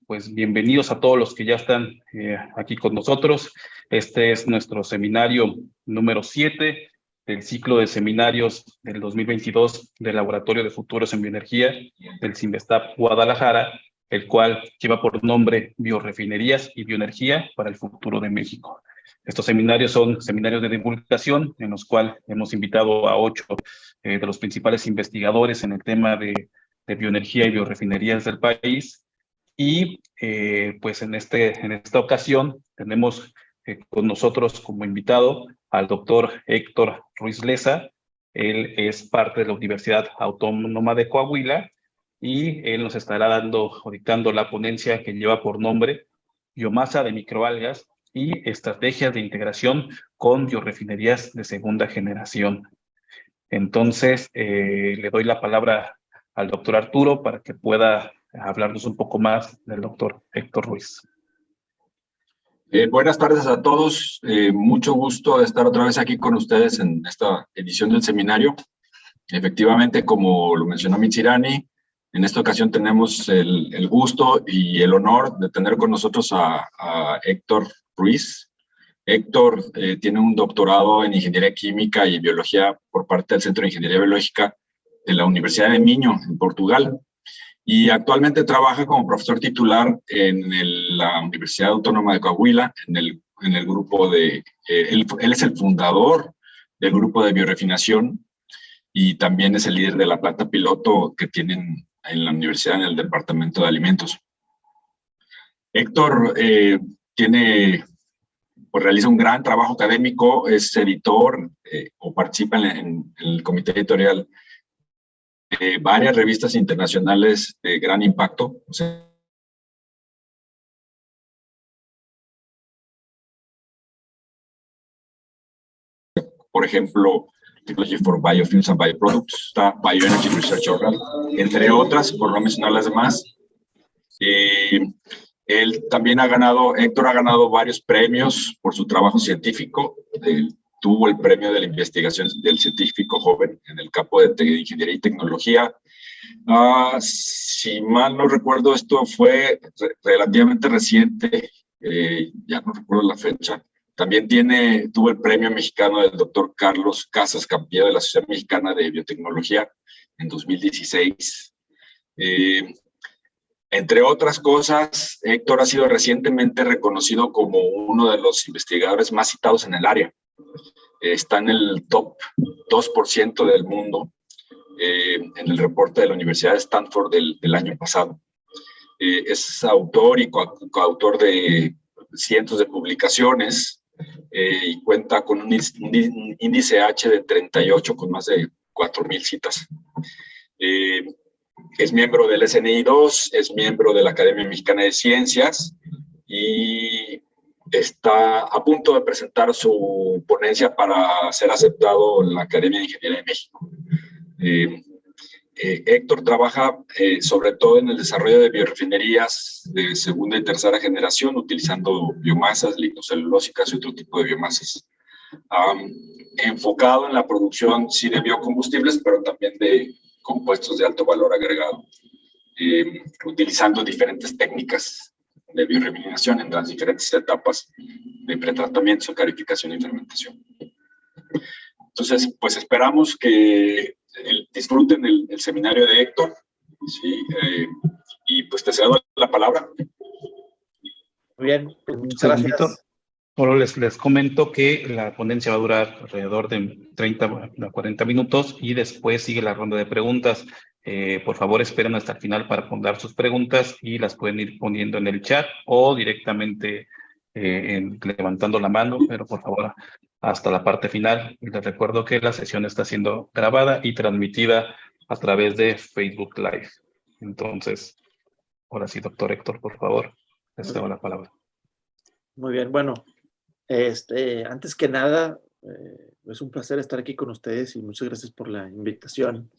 Pues bienvenidos a todos los que ya están aquí con nosotros. Este es nuestro seminario número 7 del ciclo de seminarios del 2022 del Laboratorio de Futuros en Bioenergía del CINVESTAP Guadalajara, el cual lleva por nombre Biorefinerías y Bioenergía para el Futuro de México. Estos seminarios son seminarios de divulgación en los cuales hemos invitado a 8 de los principales investigadores en el tema de bioenergía y biorefinerías del país. Y pues en esta ocasión tenemos con nosotros como invitado al doctor Héctor Ruiz Leza. Él es parte de la Universidad Autónoma de Coahuila y él nos estará dando o dictando la ponencia que lleva por nombre Biomasa de microalgas y estrategias de integración con biorefinerías de segunda generación. Entonces, le doy la palabra al doctor Arturo para que pueda hablarnos un poco más del doctor Héctor Ruiz. Buenas tardes a todos. Mucho gusto de estar otra vez aquí con ustedes en esta edición del seminario. Efectivamente, como lo mencionó Mitsirani, en esta ocasión tenemos el gusto y el honor de tener con nosotros a Héctor Ruiz. Héctor tiene un doctorado en Ingeniería Química y Biología por parte del Centro de Ingeniería Biológica de la Universidad de Minho, en Portugal. Y actualmente trabaja como profesor titular en la Universidad Autónoma de Coahuila, en el grupo de... él es el fundador del grupo de biorefinación y también es el líder de la planta piloto que tienen en la universidad en el Departamento de Alimentos. Héctor realiza un gran trabajo académico, es editor o participa en el comité editorial varias revistas internacionales de gran impacto. O sea, por ejemplo, Technology for Biofuels and Bioproducts, está Bioenergy Research Journal, entre otras, por no mencionar las demás. Él también Héctor ha ganado varios premios por su trabajo científico. Tuvo el premio de la investigación del científico joven en el campo de ingeniería y tecnología. Si mal no recuerdo, esto fue relativamente reciente, ya no recuerdo la fecha. También tuvo el premio mexicano del doctor Carlos Casas Campillo de la Sociedad Mexicana de Biotecnología en 2016. Entre otras cosas, Héctor ha sido recientemente reconocido como uno de los investigadores más citados en el área. Está en el top 2% del mundo en el reporte de la Universidad de Stanford del año pasado. Es autor y coautor de cientos de publicaciones y cuenta con un índice H de 38 con más de 4,000 citas. Es miembro del SNI2, es miembro de la Academia Mexicana de Ciencias y está a punto de presentar su ponencia para ser aceptado en la Academia de Ingeniería de México. Héctor trabaja sobre todo en el desarrollo de biorefinerías de segunda y tercera generación, utilizando biomasas lignocelulósicas y otro tipo de biomasas. Enfocado en la producción, sí, de biocombustibles, pero también de compuestos de alto valor agregado, utilizando diferentes técnicas de biorefinación en las diferentes etapas de pretratamiento, sacarificación y fermentación. Entonces, pues esperamos que disfruten el seminario de Héctor, ¿sí? Y pues te cedo la palabra. Muy bien, pues muchas gracias. Solo les comento que la ponencia va a durar alrededor de 30 a 40 minutos y después sigue la ronda de preguntas. Por favor, esperen hasta el final para poner sus preguntas y las pueden ir poniendo en el chat o directamente levantando la mano, pero por favor, hasta la parte final. Y les recuerdo que la sesión está siendo grabada y transmitida a través de Facebook Live. Entonces, ahora sí, doctor Héctor, por favor, les cedo la palabra. Muy bien, bueno. Antes que nada, es un placer estar aquí con ustedes y muchas gracias por la invitación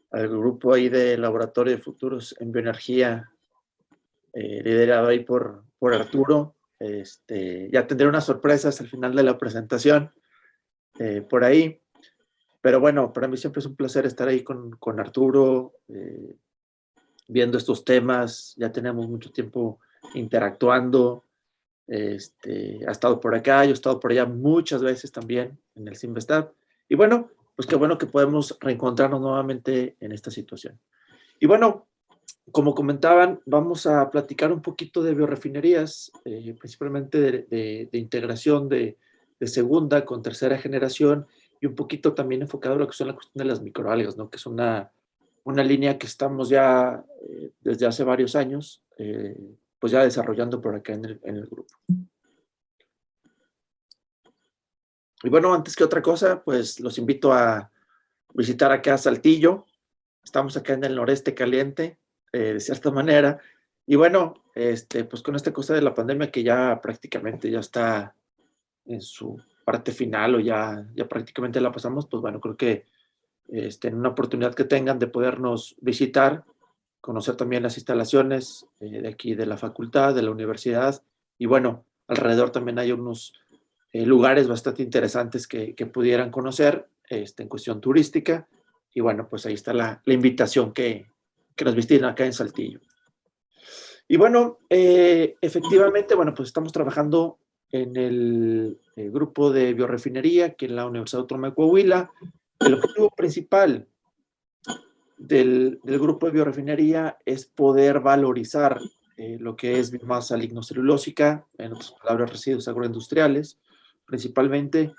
al grupo ahí de Laboratorio de Futuros en Bioenergía, liderado ahí por Arturo. Ya tendré unas sorpresas al final de la presentación por ahí, pero bueno, para mí siempre es un placer estar ahí con Arturo, viendo estos temas, ya tenemos mucho tiempo interactuando. Ha estado por acá, yo he estado por allá muchas veces también en el Simvestab. Y bueno, pues qué bueno que podemos reencontrarnos nuevamente en esta situación. Y bueno, como comentaban, vamos a platicar un poquito de biorefinerías, principalmente de integración de segunda con tercera generación, y un poquito también enfocado en lo que son la cuestión de las microalgas, ¿no? Que es una línea que estamos ya desde hace varios años, pues ya desarrollando por acá en el grupo. Y bueno, antes que otra cosa, pues los invito a visitar acá Saltillo. Estamos acá en el noreste caliente, de cierta manera. Y bueno, pues con esta cosa de la pandemia que ya prácticamente ya está en su parte final o ya prácticamente la pasamos, pues bueno, creo que en una oportunidad que tengan de podernos visitar, conocer también las instalaciones de aquí de la facultad, de la universidad, y bueno, alrededor también hay unos lugares bastante interesantes que pudieran conocer en cuestión turística, y bueno, pues ahí está la invitación que nos visiten acá en Saltillo. Y bueno, efectivamente, bueno, pues estamos trabajando en el grupo de biorefinería aquí en la Universidad Autónoma de Coahuila. El objetivo principal del grupo de biorefinería es poder valorizar lo que es biomasa lignocelulósica, en otras palabras, residuos agroindustriales, principalmente,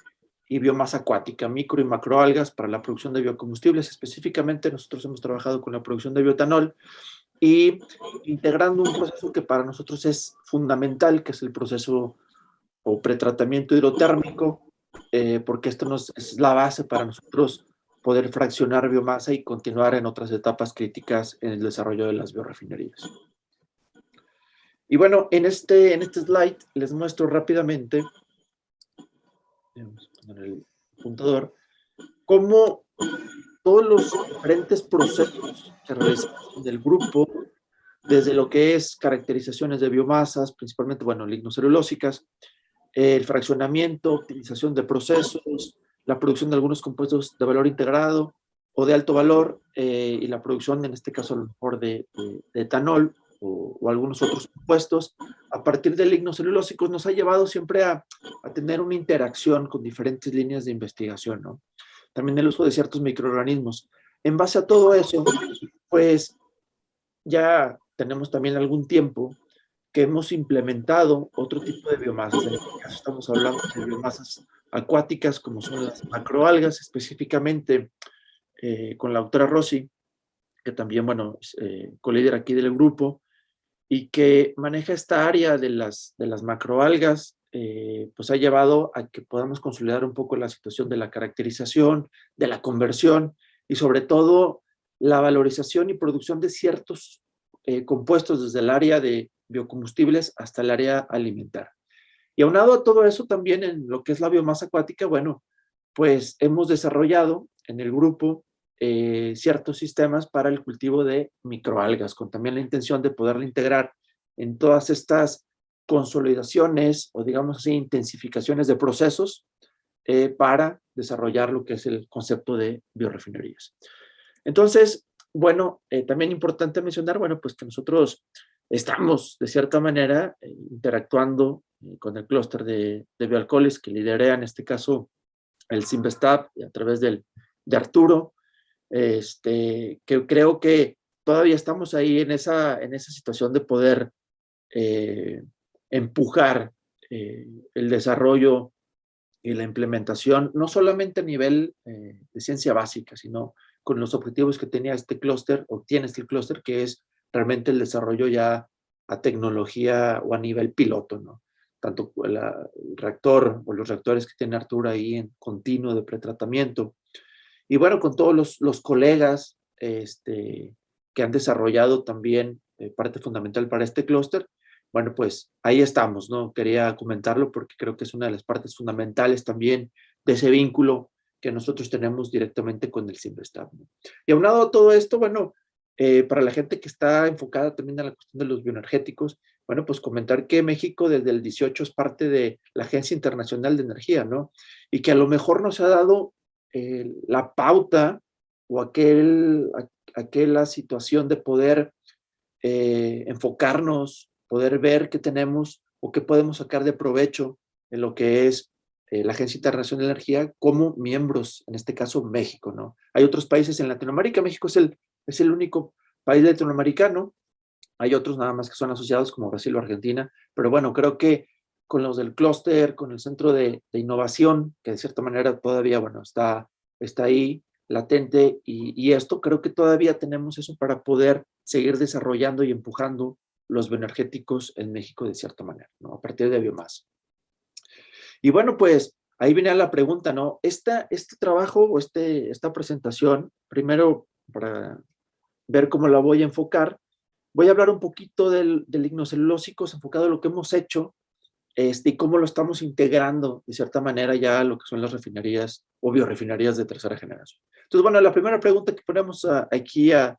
y biomasa acuática, micro y macroalgas para la producción de biocombustibles. Específicamente, nosotros hemos trabajado con la producción de bioetanol y integrando un proceso que para nosotros es fundamental, que es el proceso o pretratamiento hidrotérmico, porque esto es la base para nosotros poder fraccionar biomasa y continuar en otras etapas críticas en el desarrollo de las biorefinerías. Y bueno, en este slide les muestro rápidamente, vamos a poner el apuntador, cómo todos los diferentes procesos que realizamos del grupo, desde lo que es caracterizaciones de biomasas, principalmente, bueno, lignocelulósicas, el fraccionamiento, optimización de procesos, la producción de algunos compuestos de valor integrado o de alto valor, y la producción, en este caso, a lo mejor de etanol o algunos otros compuestos, a partir de lignocelulósicos, nos ha llevado siempre a tener una interacción con diferentes líneas de investigación, ¿no? También el uso de ciertos microorganismos. En base a todo eso, pues ya tenemos también algún tiempo que hemos implementado otro tipo de biomasas. En este caso estamos hablando de biomasas acuáticas, como son las macroalgas, específicamente con la doctora Rossi, que también, bueno, es colíder aquí del grupo, y que maneja esta área de las macroalgas, pues ha llevado a que podamos consolidar un poco la situación de la caracterización, de la conversión, y sobre todo la valorización y producción de ciertos compuestos desde el área de biocombustibles hasta el área alimentaria. Y aunado a todo eso también en lo que es la biomasa acuática, bueno, pues hemos desarrollado en el grupo ciertos sistemas para el cultivo de microalgas, con también la intención de poderla integrar en todas estas consolidaciones o digamos así, intensificaciones de procesos para desarrollar lo que es el concepto de biorefinerías. Entonces, bueno, también importante mencionar, bueno, pues que nosotros estamos de cierta manera interactuando con el clúster de bioalcoholes que lidera en este caso el Simvestab a través de Arturo, que creo que todavía estamos ahí en esa situación de poder empujar el desarrollo y la implementación, no solamente a nivel de ciencia básica, sino con los objetivos que tenía este clúster, o tiene este clúster, que es realmente el desarrollo ya a tecnología o a nivel piloto, ¿no? Tanto el reactor o los reactores que tiene Arturo ahí en continuo de pretratamiento. Y bueno, con todos los colegas que han desarrollado también parte fundamental para este clúster, bueno, pues ahí estamos, ¿no? Quería comentarlo porque creo que es una de las partes fundamentales también de ese vínculo que nosotros tenemos directamente con el Simvestab, ¿no? Y aunado a todo esto, bueno, para la gente que está enfocada también a la cuestión de los bioenergéticos, bueno, pues comentar que México desde el 18 es parte de la Agencia Internacional de Energía, ¿no? Y que a lo mejor nos ha dado la pauta o aquella situación de poder enfocarnos, poder ver qué tenemos o qué podemos sacar de provecho en lo que es la Agencia Internacional de Energía como miembros, en este caso México, ¿no? Hay otros países en Latinoamérica, México es el único país latinoamericano, hay otros nada más que son asociados como Brasil o Argentina, pero bueno, creo que con los del clúster, con el centro de innovación, que de cierta manera todavía, bueno, está ahí latente y esto, creo que todavía tenemos eso para poder seguir desarrollando y empujando los bioenergéticos en México de cierta manera, ¿no? A partir de biomasa. Y bueno, pues ahí viene la pregunta, ¿no? Este trabajo o esta presentación, primero para ver cómo la voy a enfocar, voy a hablar un poquito del lignocelulósicos enfocado en lo que hemos hecho y cómo lo estamos integrando de cierta manera ya a lo que son las refinerías o biorefinerías de tercera generación. Entonces, bueno, la primera pregunta que ponemos aquí a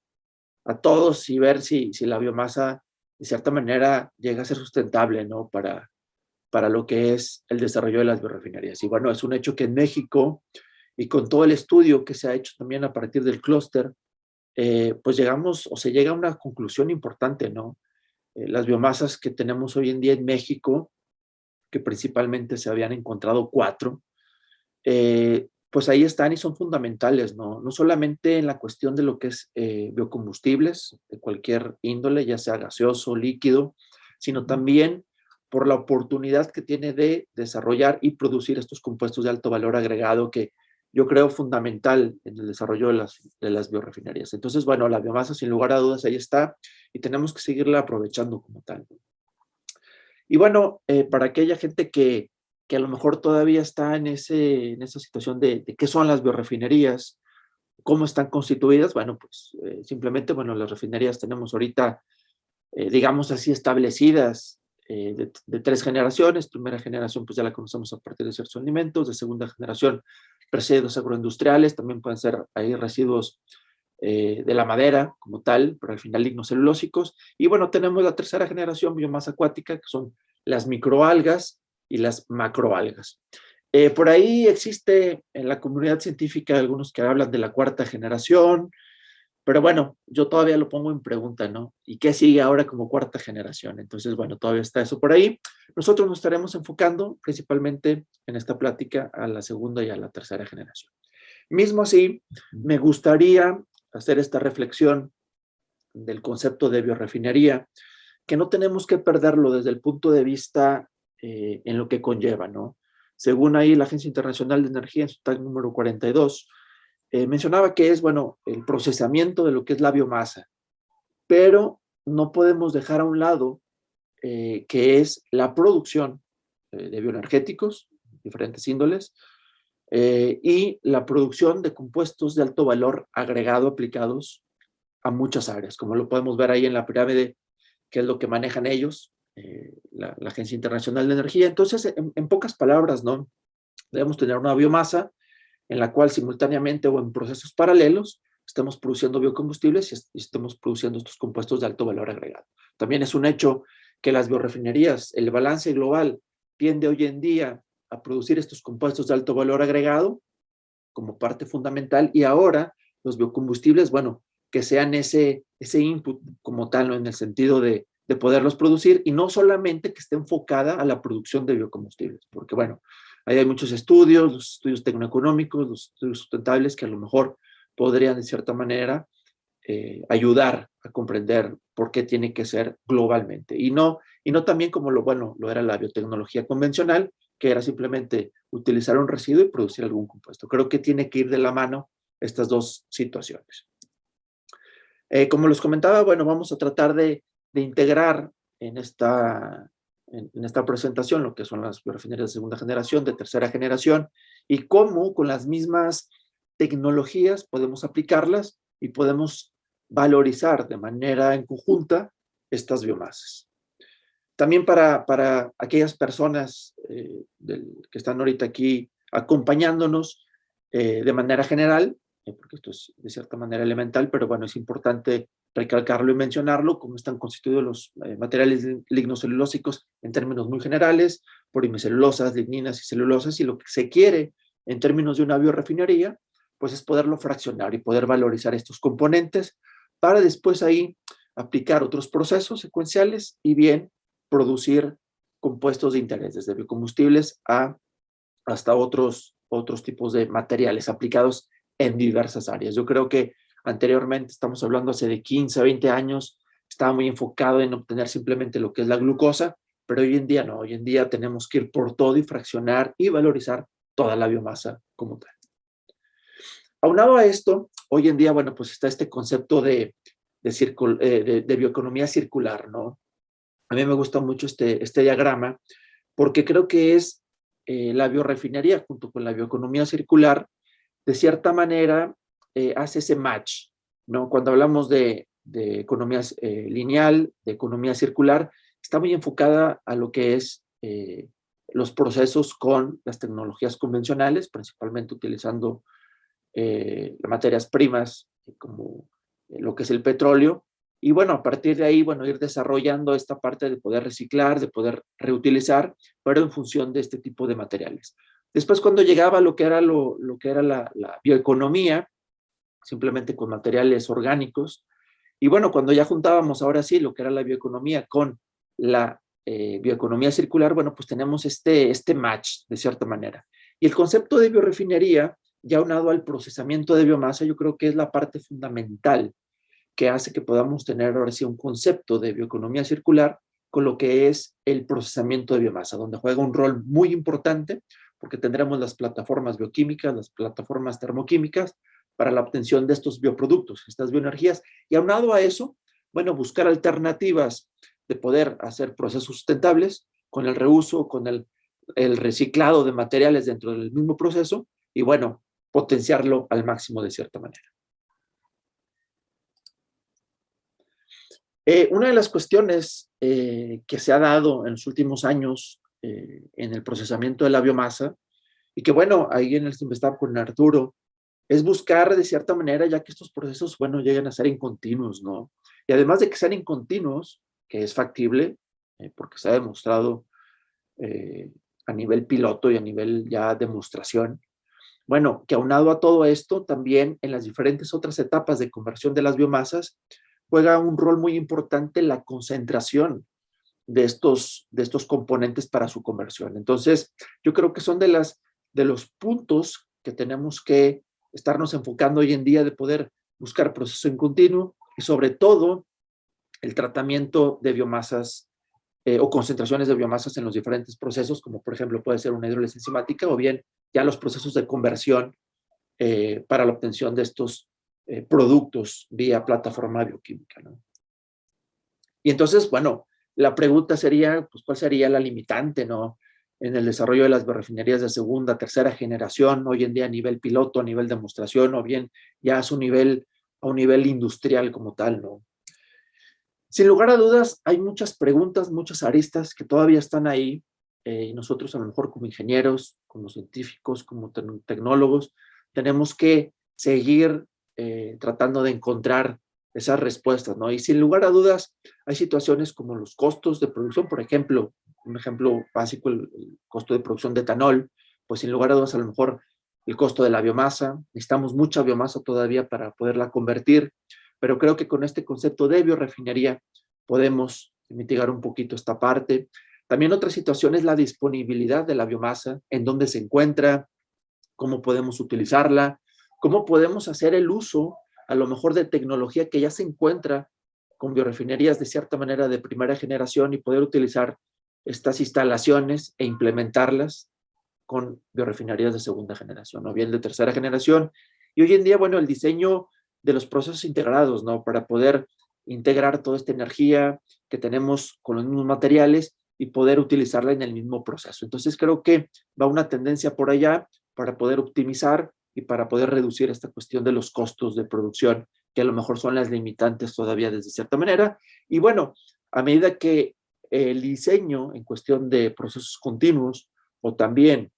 todos y ver si la biomasa de cierta manera llega a ser sustentable, ¿no? Para lo que es el desarrollo de las biorefinerías. Y bueno, es un hecho que en México, y con todo el estudio que se ha hecho también a partir del clúster, pues llegamos o se llega a una conclusión importante, ¿no? Las biomasas que tenemos hoy en día en México, que principalmente se habían encontrado 4, pues ahí están y son fundamentales, ¿no? No solamente en la cuestión de lo que es biocombustibles de cualquier índole, ya sea gaseoso, líquido, sino también por la oportunidad que tiene de desarrollar y producir estos compuestos de alto valor agregado que yo creo fundamental en el desarrollo de las biorefinerías. Entonces, bueno, la biomasa sin lugar a dudas ahí está y tenemos que seguirla aprovechando como tal. Y bueno, para aquella gente que a lo mejor todavía está en esa situación de qué son las biorefinerías, cómo están constituidas, bueno, pues simplemente, bueno, las refinerías tenemos ahorita, digamos así, establecidas de 3 generaciones. Primera generación, pues ya la conocemos a partir de ciertos alimentos. De segunda generación, residuos agroindustriales, también pueden ser ahí residuos de la madera como tal, pero al final lignocelulósicos. Y bueno, tenemos la tercera generación, biomasa acuática, que son las microalgas y las macroalgas. Por ahí existe en la comunidad científica algunos que hablan de la cuarta generación, pero bueno, yo todavía lo pongo en pregunta, ¿no? ¿Y qué sigue ahora como cuarta generación? Entonces, bueno, todavía está eso por ahí. Nosotros nos estaremos enfocando principalmente en esta plática a la segunda y a la tercera generación. Mismo así, me gustaría hacer esta reflexión del concepto de biorefinería, que no tenemos que perderlo desde el punto de vista en lo que conlleva, ¿no? Según ahí la Agencia Internacional de Energía, en su tag número 42, mencionaba que es, bueno, el procesamiento de lo que es la biomasa, pero no podemos dejar a un lado que es la producción de bioenergéticos, diferentes índoles, y la producción de compuestos de alto valor agregado aplicados a muchas áreas, como lo podemos ver ahí en la pirámide, que es lo que manejan ellos, la Agencia Internacional de Energía. Entonces, en pocas palabras, ¿no? Debemos tener una biomasa en la cual simultáneamente o en procesos paralelos estemos produciendo biocombustibles y estemos produciendo estos compuestos de alto valor agregado. También es un hecho que las biorefinerías, el balance global tiende hoy en día a producir estos compuestos de alto valor agregado como parte fundamental, y ahora los biocombustibles, bueno, que sean ese input como tal, ¿no? En el sentido de poderlos producir, y no solamente que esté enfocada a la producción de biocombustibles, porque bueno, ahí hay muchos estudios, los estudios tecnoeconómicos, los estudios sustentables que a lo mejor podrían de cierta manera ayudar a comprender por qué tiene que ser globalmente, y no también como lo era la biotecnología convencional, que era simplemente utilizar un residuo y producir algún compuesto. Creo que tiene que ir de la mano estas dos situaciones. Como les comentaba, bueno, vamos a tratar de integrar en esta presentación lo que son las biorefinerías de segunda generación, de tercera generación, y cómo con las mismas tecnologías podemos aplicarlas y podemos valorizar de manera en conjunta estas biomasas. También para aquellas personas que están ahorita aquí acompañándonos de manera general, porque esto es de cierta manera elemental, pero bueno, es importante recalcarlo y mencionarlo, cómo están constituidos los materiales lignocelulósicos en términos muy generales, polimicelulosas, ligninas y celulosas, y lo que se quiere en términos de una biorefinería, pues es poderlo fraccionar y poder valorizar estos componentes para después ahí aplicar otros procesos secuenciales y bien producir compuestos de interés, desde biocombustibles hasta otros tipos de materiales aplicados en diversas áreas. Yo creo que anteriormente, estamos hablando hace de 15 a 20 años, estaba muy enfocado en obtener simplemente lo que es la glucosa, pero hoy en día no, hoy en día tenemos que ir por todo y fraccionar y valorizar toda la biomasa como tal. Aunado a esto, hoy en día, bueno, pues está este concepto de bioeconomía circular, ¿no? A mí me gusta mucho este diagrama porque creo que es la biorefinería junto con la bioeconomía circular, de cierta manera, hace ese match, ¿no? Cuando hablamos de economía lineal, de economía circular, está muy enfocada a lo que es los procesos con las tecnologías convencionales, principalmente utilizando materias primas como lo que es el petróleo, y bueno, a partir de ahí, bueno, ir desarrollando esta parte de poder reciclar, de poder reutilizar, pero en función de este tipo de materiales. Después, cuando llegaba lo que era la bioeconomía, simplemente con materiales orgánicos, y bueno, cuando ya juntábamos ahora sí lo que era la bioeconomía con la bioeconomía circular, bueno, pues tenemos este match de cierta manera. Y el concepto de biorefinería, ya unado al procesamiento de biomasa, yo creo que es la parte fundamental que hace que podamos tener ahora sí un concepto de bioeconomía circular con lo que es el procesamiento de biomasa, donde juega un rol muy importante porque tendremos las plataformas bioquímicas, las plataformas termoquímicas para la obtención de estos bioproductos, estas bioenergías, y aunado a eso, bueno, buscar alternativas de poder hacer procesos sustentables con el reuso, con el reciclado de materiales dentro del mismo proceso y bueno, potenciarlo al máximo de cierta manera. Una de las cuestiones que se ha dado en los últimos años en el procesamiento de la biomasa, y que bueno, ahí en el Simvestab con Arturo, es buscar de cierta manera, ya que estos procesos, bueno, llegan a ser incontinuos, ¿no? Y además de que sean incontinuos, que es factible, porque se ha demostrado a nivel piloto y a nivel ya demostración, bueno, que aunado a todo esto, también en las diferentes otras etapas de conversión de las biomasas, juega un rol muy importante la concentración de estos componentes para su conversión. Entonces, yo creo que son de los puntos que tenemos que estarnos enfocando hoy en día de poder buscar proceso en continuo y sobre todo el tratamiento de biomasas o concentraciones de biomasas en los diferentes procesos, como por ejemplo puede ser una hidrólisis enzimática o bien ya los procesos de conversión para la obtención de estos productos vía plataforma bioquímica, ¿no? Y entonces, bueno, la pregunta sería, pues, ¿cuál sería la limitante, no? En el desarrollo de las biorefinerías de segunda, tercera generación, hoy en día a nivel piloto, a nivel demostración, o bien ya a un nivel industrial como tal, ¿no? Sin lugar a dudas, hay muchas preguntas, muchas aristas que todavía están ahí, y nosotros a lo mejor como ingenieros, como científicos, como tecnólogos, tenemos que seguir tratando de encontrar esas respuestas, ¿no? Y sin lugar a dudas, hay situaciones como los costos de producción, por ejemplo, un ejemplo básico, el costo de producción de etanol, pues sin lugar a dudas, a lo mejor el costo de la biomasa, necesitamos mucha biomasa todavía para poderla convertir, pero creo que con este concepto de biorefinería podemos mitigar un poquito esta parte. También otra situación es la disponibilidad de la biomasa, en dónde se encuentra, cómo podemos utilizarla, cómo podemos hacer el uso a lo mejor de tecnología que ya se encuentra con biorefinerías de cierta manera de primera generación y poder utilizar estas instalaciones e implementarlas con biorefinerías de segunda generación o bien de tercera generación. Y hoy en día, bueno, el diseño de los procesos integrados, ¿no? Para poder integrar toda esta energía que tenemos con los mismos materiales y poder utilizarla en el mismo proceso. Entonces creo que va una tendencia por allá para poder optimizar y para poder reducir esta cuestión de los costos de producción, que a lo mejor son las limitantes todavía desde cierta manera. Y bueno, a medida que el diseño en cuestión de procesos continuos o también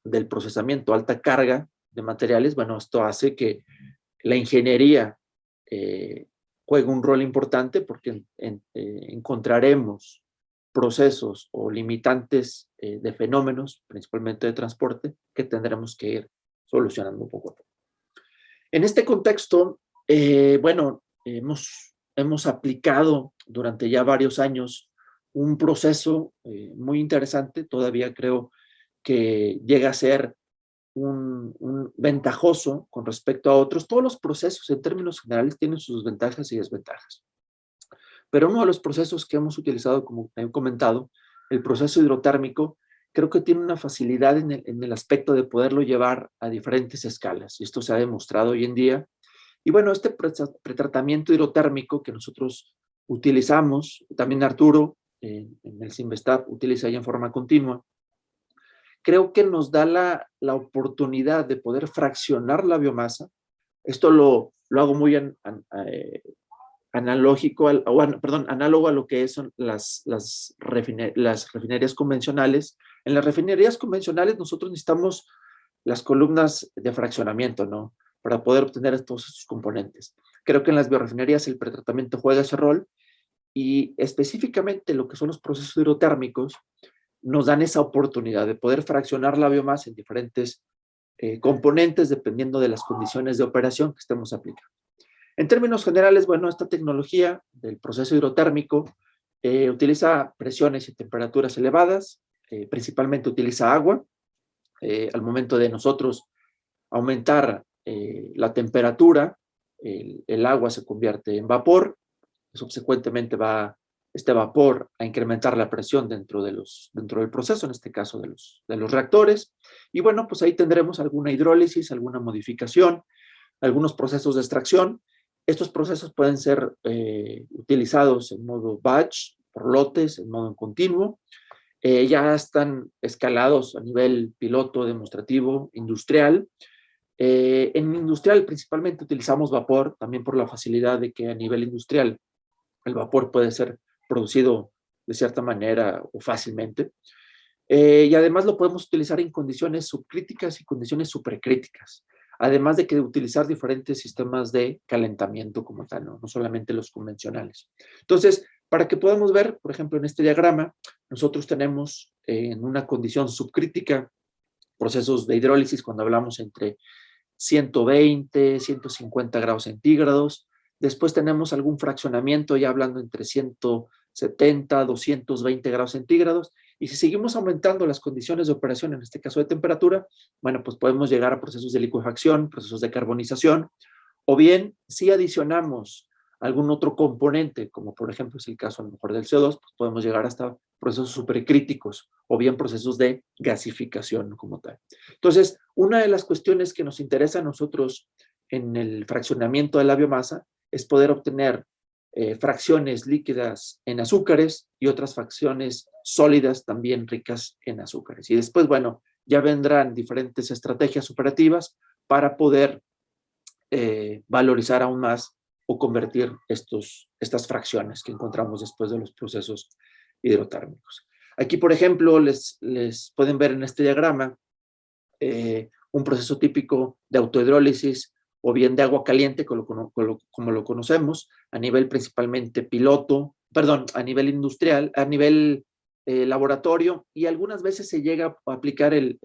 del procesamiento alta carga de materiales, bueno, esto hace que la ingeniería juegue un rol importante porque encontraremos procesos o limitantes de fenómenos, principalmente de transporte, que tendremos que ir solucionando poco a poco. En este contexto, bueno, hemos hemos aplicado durante ya varios años un proceso muy interesante, todavía creo que llega a ser un ventajoso con respecto a otros. Todos los procesos en términos generales tienen sus ventajas y desventajas. Pero uno de los procesos que hemos utilizado, como he comentado, el proceso hidrotérmico, creo que tiene una facilidad en el aspecto de poderlo llevar a diferentes escalas. Y esto se ha demostrado hoy en día. Y bueno, este pretratamiento hidrotérmico que nosotros utilizamos, también Arturo en el Cinvestav utiliza ya en forma continua, creo que nos da la oportunidad de poder fraccionar la biomasa. Esto lo hago muy analógico, análogo a lo que son las refinerías convencionales. En las refinerías convencionales nosotros necesitamos las columnas de fraccionamiento, ¿no? Para poder obtener todos esos componentes. Creo que en las biorefinerías el pretratamiento juega ese rol y específicamente lo que son los procesos hidrotérmicos nos dan esa oportunidad de poder fraccionar la biomasa en diferentes componentes dependiendo de las condiciones de operación que estemos aplicando. En términos generales, bueno, esta tecnología del proceso hidrotérmico utiliza presiones y temperaturas elevadas, principalmente utiliza agua. Al momento de nosotros aumentar la temperatura, el agua se convierte en vapor, subsecuentemente va este vapor a incrementar la presión dentro del proceso, en este caso de los reactores, y bueno, pues ahí tendremos alguna hidrólisis, alguna modificación, algunos procesos de extracción. Estos procesos pueden ser utilizados en modo batch, por lotes, en modo continuo. Ya están escalados a nivel piloto, demostrativo, industrial. En industrial principalmente utilizamos vapor, también por la facilidad de que a nivel industrial el vapor puede ser producido de cierta manera o fácilmente. Y además lo podemos utilizar en condiciones subcríticas y condiciones supercríticas, además de que utilizar diferentes sistemas de calentamiento como tal, no solamente los convencionales. Entonces, para que podamos ver, por ejemplo, en este diagrama, nosotros tenemos en una condición subcrítica procesos de hidrólisis cuando hablamos entre 120, 150 grados centígrados. Después tenemos algún fraccionamiento ya hablando entre 170, 220 grados centígrados. Y si seguimos aumentando las condiciones de operación, en este caso de temperatura, bueno, pues podemos llegar a procesos de licuefacción, procesos de carbonización, o bien si adicionamos algún otro componente, como por ejemplo es el caso a lo mejor del CO2, pues podemos llegar hasta procesos supercríticos o bien procesos de gasificación como tal. Entonces, una de las cuestiones que nos interesa a nosotros en el fraccionamiento de la biomasa es poder obtener fracciones líquidas en azúcares y otras fracciones sólidas también ricas en azúcares. Y después, bueno, ya vendrán diferentes estrategias operativas para poder valorizar aún más o convertir estas fracciones que encontramos después de los procesos hidrotérmicos. Aquí, por ejemplo, les pueden ver en este diagrama un proceso típico de autohidrólisis o bien de agua caliente, como lo conocemos, a nivel principalmente a nivel industrial, a nivel laboratorio, y algunas veces se llega a aplicar el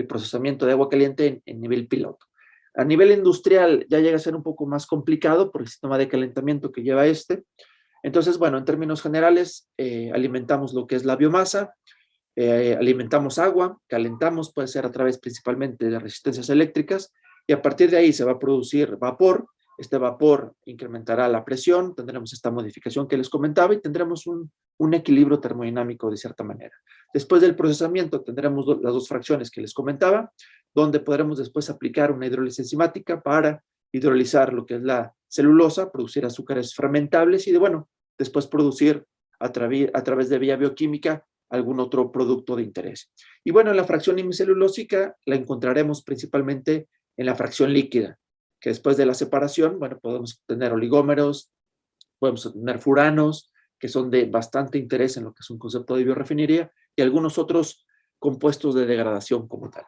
procesamiento de agua caliente en nivel piloto. A nivel industrial ya llega a ser un poco más complicado por el sistema de calentamiento que lleva este. Entonces, bueno, en términos generales, alimentamos lo que es la biomasa, alimentamos agua, calentamos, puede ser a través principalmente de resistencias eléctricas, y a partir de ahí se va a producir vapor. Este vapor incrementará la presión, tendremos esta modificación que les comentaba y tendremos un equilibrio termodinámico de cierta manera. Después del procesamiento tendremos las dos fracciones que les comentaba, donde podremos después aplicar una hidrólisis enzimática para hidrolizar lo que es la celulosa, producir azúcares fermentables y después producir a través de vía bioquímica algún otro producto de interés. Y bueno, la fracción hemicelulósica la encontraremos principalmente en la fracción líquida, que después de la separación, podemos obtener oligómeros, podemos obtener furanos, que son de bastante interés en lo que es un concepto de biorefinería, y algunos otros compuestos de degradación como tal.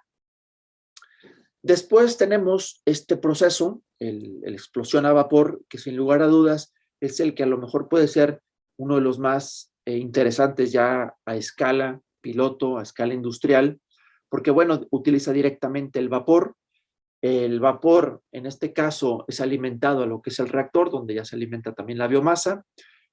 Después tenemos este proceso, el explosión a vapor, que sin lugar a dudas es el que a lo mejor puede ser uno de los más interesantes ya a escala piloto, a escala industrial, porque utiliza directamente el vapor. El vapor, en este caso, es alimentado a lo que es el reactor, donde ya se alimenta también la biomasa,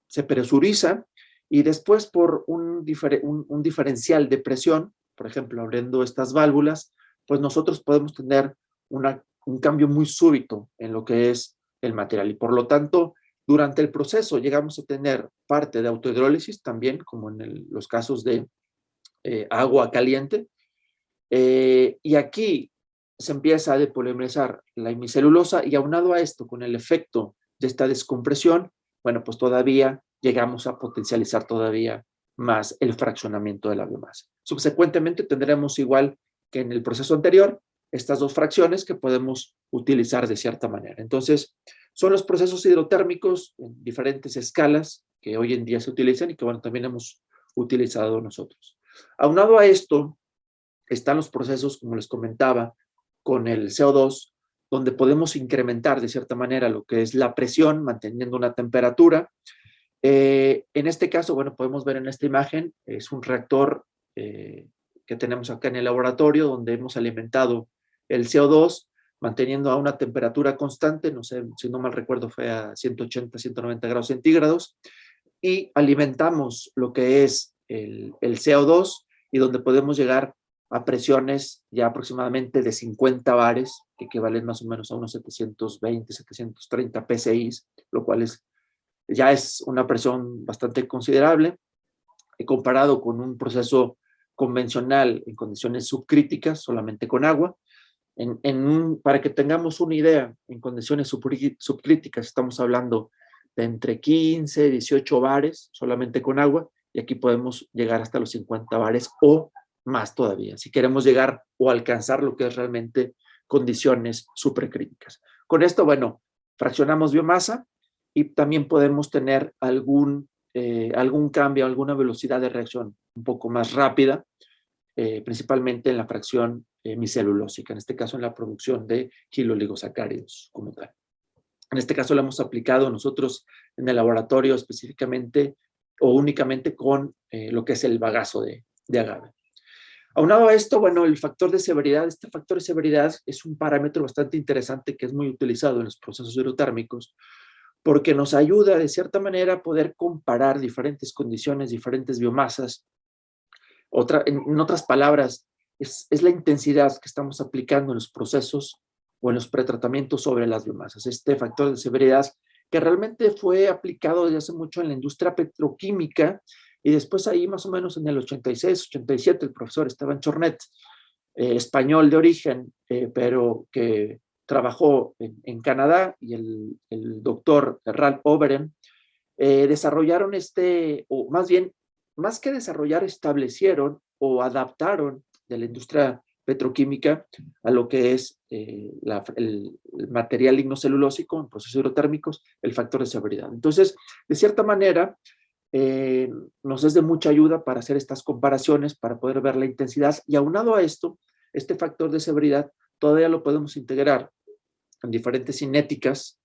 se presuriza y después por un diferencial de presión, por ejemplo, abriendo estas válvulas, pues nosotros podemos tener un cambio muy súbito en lo que es el material y por lo tanto, durante el proceso llegamos a tener parte de autohidrólisis también, como en los casos de agua caliente, y aquí se empieza a depolimerizar la hemicelulosa y aunado a esto, con el efecto de esta descompresión, bueno, pues todavía llegamos a potencializar todavía más el fraccionamiento de la biomasa. Subsecuentemente tendremos igual que en el proceso anterior, estas dos fracciones que podemos utilizar de cierta manera. Entonces, son los procesos hidrotérmicos en diferentes escalas que hoy en día se utilizan y que, bueno, también hemos utilizado nosotros. Aunado a esto, están los procesos, como les comentaba, con el CO2, donde podemos incrementar de cierta manera lo que es la presión, manteniendo una temperatura. En este caso, bueno, podemos ver en esta imagen, es un reactor que tenemos acá en el laboratorio, donde hemos alimentado el CO2, manteniendo a una temperatura constante, no sé, si no mal recuerdo fue a 180, 190 grados centígrados, y alimentamos lo que es el CO2 y donde podemos llegar a presiones ya aproximadamente de 50 bares, que equivalen más o menos a unos 720, 730 PSI, lo cual ya es una presión bastante considerable, comparado con un proceso convencional en condiciones subcríticas, solamente con agua. Para que tengamos una idea, en condiciones subcríticas estamos hablando de entre 15, 18 bares solamente con agua, y aquí podemos llegar hasta los 50 bares o más todavía, si queremos llegar o alcanzar lo que es realmente condiciones supercríticas. Con esto, bueno, fraccionamos biomasa y también podemos tener algún cambio, alguna velocidad de reacción un poco más rápida, principalmente en la fracción micelulósica, en este caso en la producción de kiloligosacáridos como tal. En este caso lo hemos aplicado nosotros en el laboratorio específicamente o únicamente con lo que es el bagazo de agave. Aunado a esto, bueno, el factor de severidad, este factor de severidad es un parámetro bastante interesante que es muy utilizado en los procesos hidrotérmicos porque nos ayuda de cierta manera a poder comparar diferentes condiciones, diferentes biomasas. En otras palabras, es la intensidad que estamos aplicando en los procesos o en los pretratamientos sobre las biomasas. Este factor de severidad que realmente fue aplicado desde hace mucho en la industria petroquímica y después ahí más o menos en el 86, 87, el profesor Esteban Chornet, español de origen, pero que trabajó en Canadá, y el doctor Ralph Overen, desarrollaron o más bien, más que desarrollar, establecieron o adaptaron de la industria petroquímica a lo que es el material lignocelulósico en procesos hidrotérmicos, el factor de severidad. Entonces, de cierta manera, nos es de mucha ayuda para hacer estas comparaciones, para poder ver la intensidad, y aunado a esto, este factor de severidad todavía lo podemos integrar en diferentes cinéticas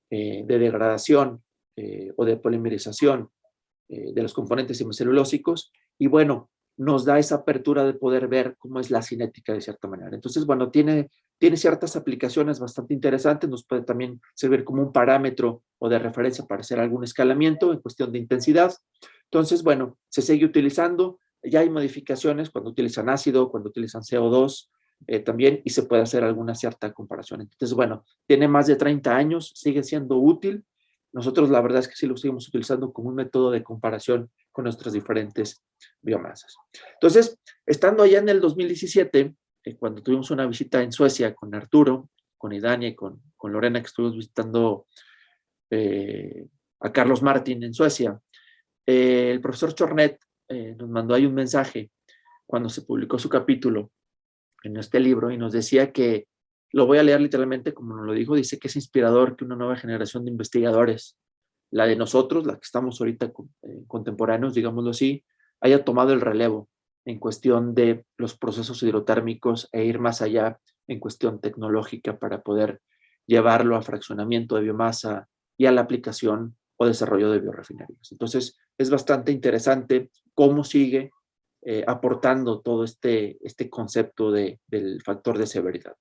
de degradación o de polimerización de los componentes hemicelulósicos, y bueno, nos da esa apertura de poder ver cómo es la cinética de cierta manera. Entonces, bueno, tiene ciertas aplicaciones bastante interesantes, nos puede también servir como un parámetro o de referencia para hacer algún escalamiento en cuestión de intensidad. Entonces, bueno, se sigue utilizando, ya hay modificaciones cuando utilizan ácido, cuando utilizan CO2 también, y se puede hacer alguna cierta comparación. Entonces, bueno, tiene más de 30 años, sigue siendo útil. Nosotros la verdad es que sí lo seguimos utilizando como un método de comparación con nuestras diferentes biomasas. Entonces, estando allá en el 2017, cuando tuvimos una visita en Suecia con Arturo, con Idania y con Lorena, que estuvimos visitando a Carlos Martin en Suecia, el profesor Chornet nos mandó ahí un mensaje cuando se publicó su capítulo en este libro y nos decía que, lo voy a leer literalmente como nos lo dijo, dice que es inspirador que una nueva generación de investigadores, la de nosotros, la que estamos ahorita contemporáneos, digámoslo así, haya tomado el relevo en cuestión de los procesos hidrotérmicos e ir más allá en cuestión tecnológica para poder llevarlo a fraccionamiento de biomasa y a la aplicación o desarrollo de biorefinerías. Entonces, es bastante interesante cómo sigue aportando todo este concepto del factor de severidad.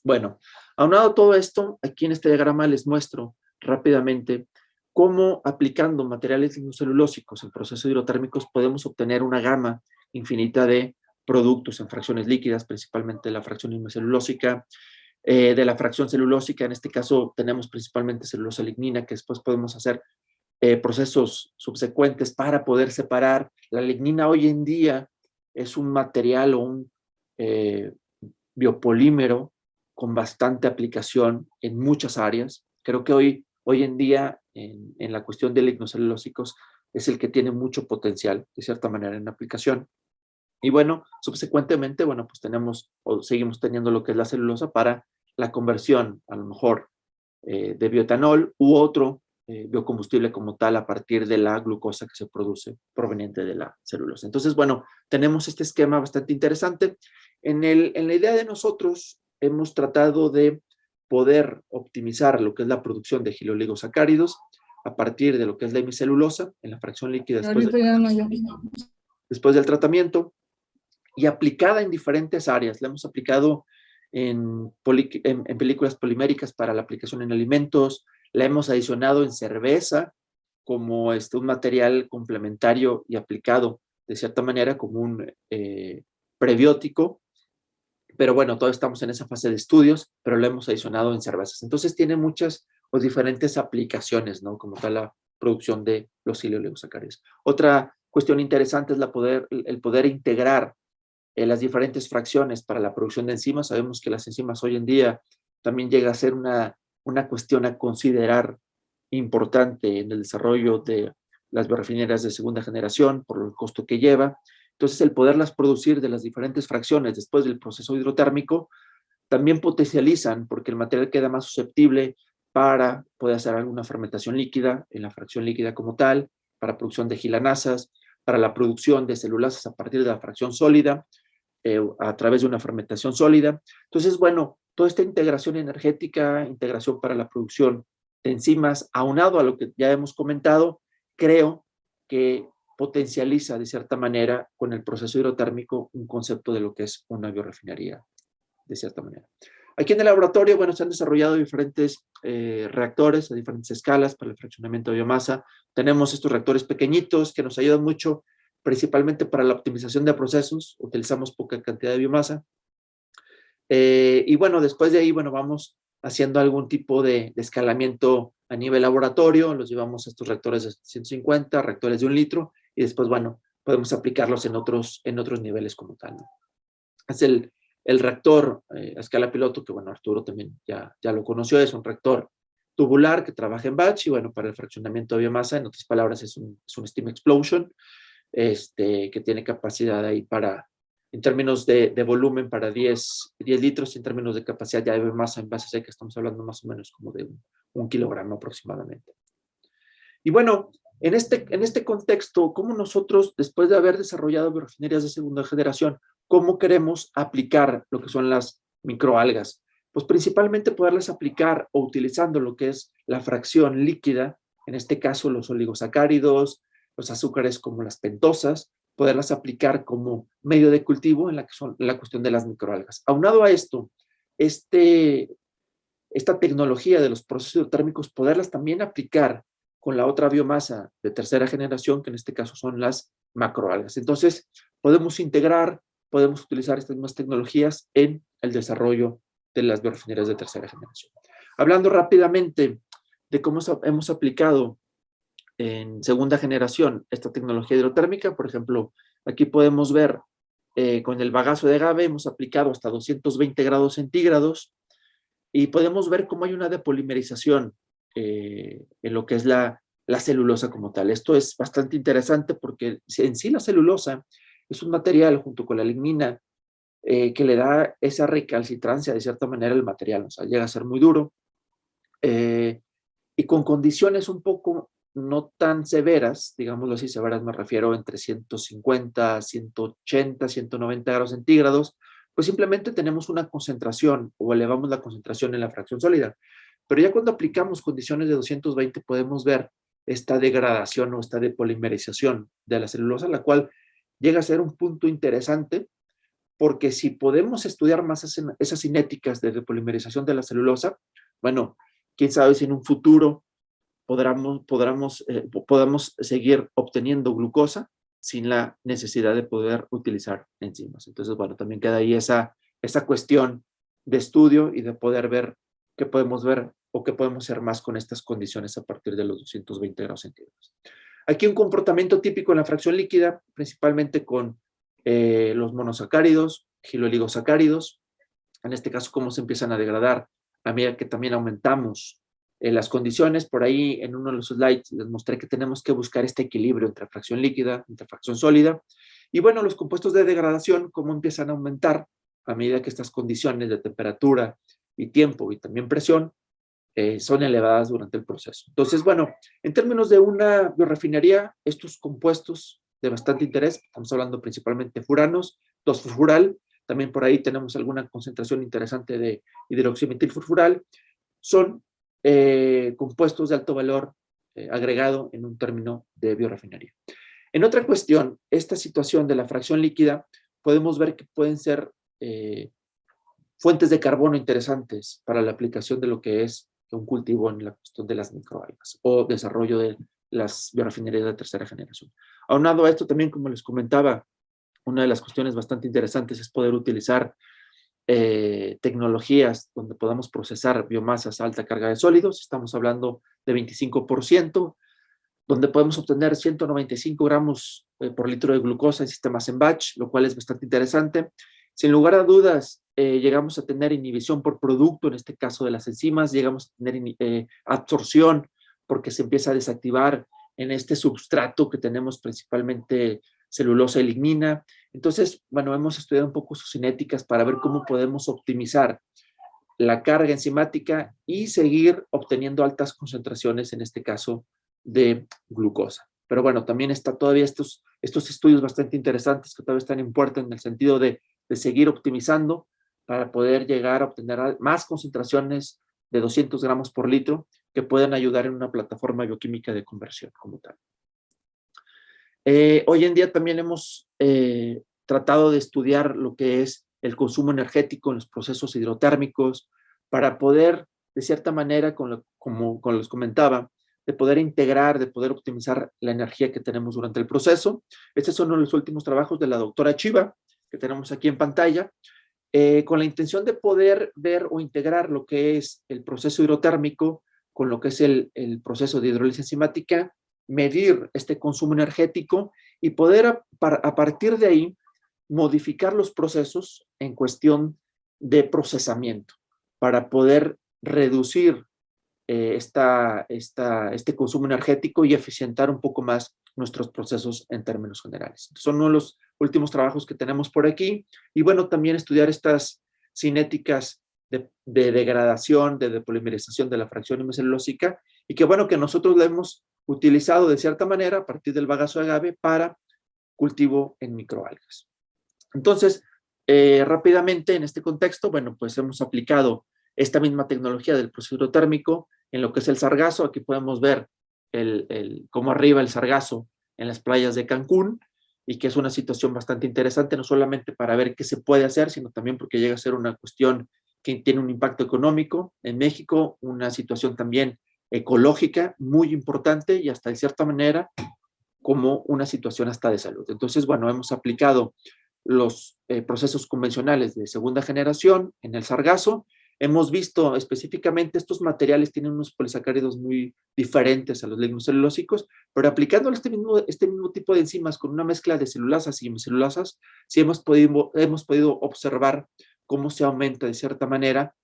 Bueno, aunado a todo esto, aquí en este diagrama les muestro rápidamente cómo aplicando materiales lignocelulósicos en procesos hidrotérmicos podemos obtener una gama infinita de productos en fracciones líquidas, principalmente la fracción lignocelulósica. De la fracción celulósica, en este caso tenemos principalmente celulosa lignina, que después podemos hacer procesos subsecuentes para poder separar. La lignina hoy en día es un material o un biopolímero con bastante aplicación en muchas áreas. Creo que hoy en día en la cuestión de lignocelulósicos es el que tiene mucho potencial, de cierta manera, en aplicación. Y bueno, subsecuentemente, bueno, pues tenemos o seguimos teniendo lo que es la celulosa para la conversión, a lo mejor, de bioetanol u otro biocombustible como tal a partir de la glucosa que se produce proveniente de la celulosa. Entonces, bueno, tenemos este esquema bastante interesante. En la idea de nosotros hemos tratado de poder optimizar lo que es la producción de giloligosacáridos a partir de lo que es la hemicelulosa en la fracción líquida después del tratamiento y aplicada en diferentes áreas. La hemos aplicado en películas poliméricas para la aplicación en alimentos, la hemos adicionado en cerveza como un material complementario y aplicado de cierta manera como un prebiótico, pero bueno, todavía estamos en esa fase de estudios, pero lo hemos adicionado en cervezas. Entonces tiene muchas o diferentes aplicaciones, ¿no? Como tal la producción de los giloligosacáridos. Otra cuestión interesante es el poder integrar las diferentes fracciones para la producción de enzimas. Sabemos que las enzimas hoy en día también llega a ser una cuestión a considerar importante en el desarrollo de las biorefinerías de segunda generación por el costo que lleva. Entonces, el poderlas producir de las diferentes fracciones después del proceso hidrotérmico también potencializan porque el material queda más susceptible para poder hacer alguna fermentación líquida en la fracción líquida como tal, para producción de gilanasas, para la producción de celulasas a partir de la fracción sólida, a través de una fermentación sólida. Entonces, bueno, toda esta integración energética, integración para la producción de enzimas, aunado a lo que ya hemos comentado, creo que potencializa de cierta manera con el proceso hidrotérmico un concepto de lo que es una biorefinería, de cierta manera. Aquí en el laboratorio, bueno, se han desarrollado diferentes reactores a diferentes escalas para el fraccionamiento de biomasa. Tenemos estos reactores pequeñitos que nos ayudan mucho, principalmente para la optimización de procesos. Utilizamos poca cantidad de biomasa. Y bueno, después de ahí, bueno, vamos haciendo algún tipo de escalamiento a nivel laboratorio. Los llevamos a estos reactores de 150, reactores de 1 litro, y después, bueno, podemos aplicarlos en otros niveles como tal, ¿no? Es el reactor a escala piloto, que bueno, Arturo también ya lo conoció, es un reactor tubular que trabaja en batch y bueno, para el fraccionamiento de biomasa, en otras palabras, es un steam explosion, que tiene capacidad ahí para, en términos de volumen, para 10 litros, y en términos de capacidad ya de biomasa en base seca, estamos hablando más o menos como de un kilogramo aproximadamente. Y bueno, en este contexto, ¿cómo nosotros, después de haber desarrollado biorefinerías de segunda generación, cómo queremos aplicar lo que son las microalgas? Pues principalmente poderlas aplicar o utilizando lo que es la fracción líquida, en este caso los oligosacáridos, los azúcares como las pentosas, poderlas aplicar como medio de cultivo en la cuestión de las microalgas. Aunado a esto, esta tecnología de los procesos térmicos, poderlas también aplicar con la otra biomasa de tercera generación, que en este caso son las macroalgas. Entonces, podemos utilizar estas mismas tecnologías en el desarrollo de las biorefinerías de tercera generación. Hablando rápidamente de cómo hemos aplicado en segunda generación esta tecnología hidrotérmica, por ejemplo, aquí podemos ver con el bagazo de agave hemos aplicado hasta 220 grados centígrados y podemos ver cómo hay una depolimerización en lo que es la celulosa como tal. Esto es bastante interesante porque en sí la celulosa es un material junto con la lignina que le da esa recalcitrancia de cierta manera al material, o sea, llega a ser muy duro y con condiciones un poco no tan severas, digámoslo así, severas me refiero entre 150, 180, 190 grados centígrados, pues simplemente tenemos una concentración o elevamos la concentración en la fracción sólida. Pero ya cuando aplicamos condiciones de 220 podemos ver esta degradación o esta depolimerización de la celulosa, la cual llega a ser un punto interesante porque si podemos estudiar más esas cinéticas de depolimerización de la celulosa, bueno, quién sabe si en un futuro podamos seguir obteniendo glucosa sin la necesidad de poder utilizar enzimas. Entonces, bueno, también queda ahí esa cuestión de estudio y de poder ver qué podemos ver o qué podemos hacer más con estas condiciones a partir de los 220 grados centígrados. Aquí un comportamiento típico en la fracción líquida, principalmente con los monosacáridos, giloligosacáridos, en este caso cómo se empiezan a degradar a medida que también aumentamos las condiciones. Por ahí en uno de los slides les mostré que tenemos que buscar este equilibrio entre fracción líquida, entre fracción sólida. Y bueno, los compuestos de degradación, cómo empiezan a aumentar a medida que estas condiciones de temperatura y tiempo y también presión son elevadas durante el proceso. Entonces, bueno, en términos de una biorefinería, estos compuestos de bastante interés, estamos hablando principalmente de furanos, 2-furfural, también por ahí tenemos alguna concentración interesante de hidroximetilfurfural, son compuestos de alto valor agregado en un término de biorefinería. En otra cuestión, esta situación de la fracción líquida, podemos ver que pueden ser fuentes de carbono interesantes para la aplicación de lo que es un cultivo en la cuestión de las microalgas o desarrollo de las biorefinerías de tercera generación. Aunado a esto también, como les comentaba, una de las cuestiones bastante interesantes es poder utilizar tecnologías donde podamos procesar biomasas a alta carga de sólidos. Estamos hablando de 25%, donde podemos obtener 195 gramos por litro de glucosa en sistemas en batch, lo cual es bastante interesante. Sin lugar a dudas, llegamos a tener inhibición por producto, en este caso de las enzimas, llegamos a tener absorción porque se empieza a desactivar en este substrato que tenemos principalmente celulosa y lignina. Entonces, bueno, hemos estudiado un poco sus cinéticas para ver cómo podemos optimizar la carga enzimática y seguir obteniendo altas concentraciones, en este caso, de glucosa. Pero bueno, también está todavía estos estudios bastante interesantes que todavía están en puerta en el sentido de seguir optimizando para poder llegar a obtener más concentraciones de 200 gramos por litro que puedan ayudar en una plataforma bioquímica de conversión como tal. Hoy en día también hemos tratado de estudiar lo que es el consumo energético en los procesos hidrotérmicos para poder, de cierta manera, como les comentaba, de poder integrar, de poder optimizar la energía que tenemos durante el proceso. Estos son uno de los últimos trabajos de la doctora Chiva, que tenemos aquí en pantalla, con la intención de poder ver o integrar lo que es el proceso hidrotérmico con lo que es el proceso de hidrólisis enzimática, medir este consumo energético y poder a partir de ahí modificar los procesos en cuestión de procesamiento para poder reducir este consumo energético y eficientar un poco más nuestros procesos en términos generales. Son uno de los últimos trabajos que tenemos por aquí. Y bueno, también estudiar estas cinéticas de degradación, de depolimerización de la fracción hemicelulósica, y que bueno, que nosotros la hemos utilizado de cierta manera a partir del bagazo de agave para cultivo en microalgas. Entonces, rápidamente en este contexto, bueno, pues hemos aplicado esta misma tecnología del proceso hidrotérmico en lo que es el sargazo. Aquí podemos ver cómo arriba el sargazo en las playas de Cancún, y que es una situación bastante interesante, no solamente para ver qué se puede hacer, sino también porque llega a ser una cuestión que tiene un impacto económico en México, una situación también ecológica muy importante y hasta de cierta manera como una situación hasta de salud. Entonces, bueno, hemos aplicado los procesos convencionales de segunda generación en el sargazo. Hemos visto específicamente estos materiales tienen unos polisacáridos muy diferentes a los lignocelulósicos, pero aplicando este mismo tipo de enzimas con una mezcla de celulasas y hemicelulasas, sí hemos podido observar cómo se aumenta de cierta manera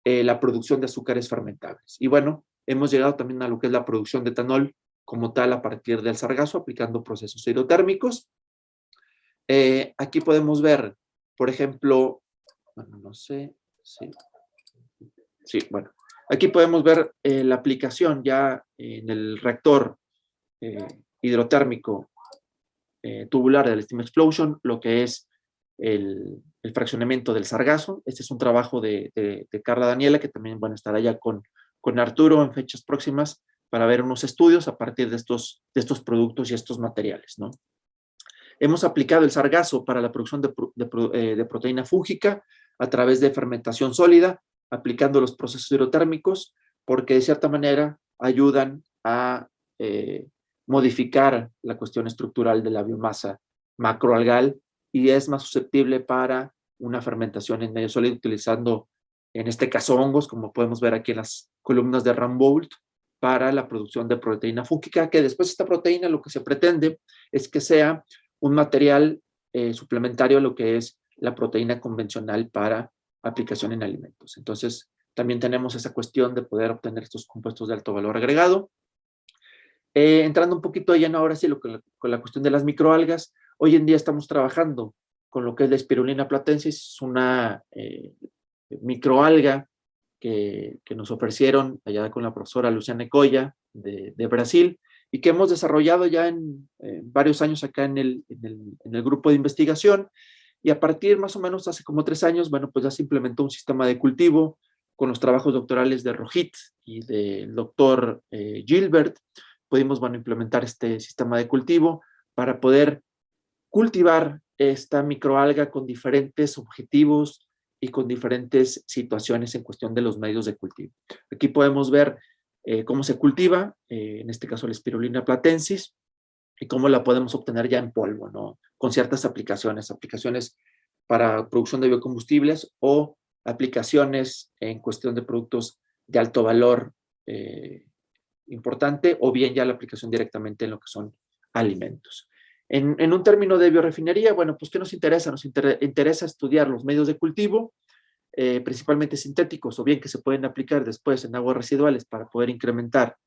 la producción de azúcares fermentables. Y bueno, hemos llegado también a lo que es la producción de etanol como tal a partir del sargazo, aplicando procesos hidrotérmicos. Aquí podemos ver, por ejemplo, bueno, no sé, sí, bueno, aquí podemos ver la aplicación ya en el reactor hidrotérmico tubular del Steam Explosion, lo que es el fraccionamiento del sargazo. Este es un trabajo de Carla Daniela, que también van a estar allá con Arturo en fechas próximas para ver unos estudios a partir de estos productos y estos materiales, ¿no? Hemos aplicado el sargazo para la producción de proteína fúngica a través de fermentación sólida, aplicando los procesos hidrotérmicos, porque de cierta manera ayudan a modificar la cuestión estructural de la biomasa macroalgal y es más susceptible para una fermentación en medio sólido utilizando, en este caso, hongos, como podemos ver aquí en las columnas de Rambolt, para la producción de proteína fúngica, que después esta proteína lo que se pretende es que sea un material suplementario a lo que es la proteína convencional para aplicación en alimentos. Entonces, también tenemos esa cuestión de poder obtener estos compuestos de alto valor agregado. Entrando un poquito lleno ahora sí con la cuestión de las microalgas, hoy en día estamos trabajando con lo que es la Spirulina platensis, es una microalga que nos ofrecieron allá con la profesora Luciana Ecoya de Brasil y que hemos desarrollado ya en varios años acá en el grupo de investigación y a partir más o menos hace como 3 años, bueno, pues ya se implementó un sistema de cultivo con los trabajos doctorales de Rojit y del doctor Gilbert. Pudimos, bueno, implementar este sistema de cultivo para poder cultivar esta microalga con diferentes objetivos y con diferentes situaciones en cuestión de los medios de cultivo. Aquí podemos ver cómo se cultiva, en este caso la Spirulina platensis, y cómo la podemos obtener ya en polvo, ¿no? Con ciertas aplicaciones para producción de biocombustibles o aplicaciones en cuestión de productos de alto valor importante, o bien ya la aplicación directamente en lo que son alimentos. En un término de biorefinería, bueno, pues ¿qué nos interesa? Nos interesa estudiar los medios de cultivo, principalmente sintéticos, o bien que se pueden aplicar después en aguas residuales para poder incrementar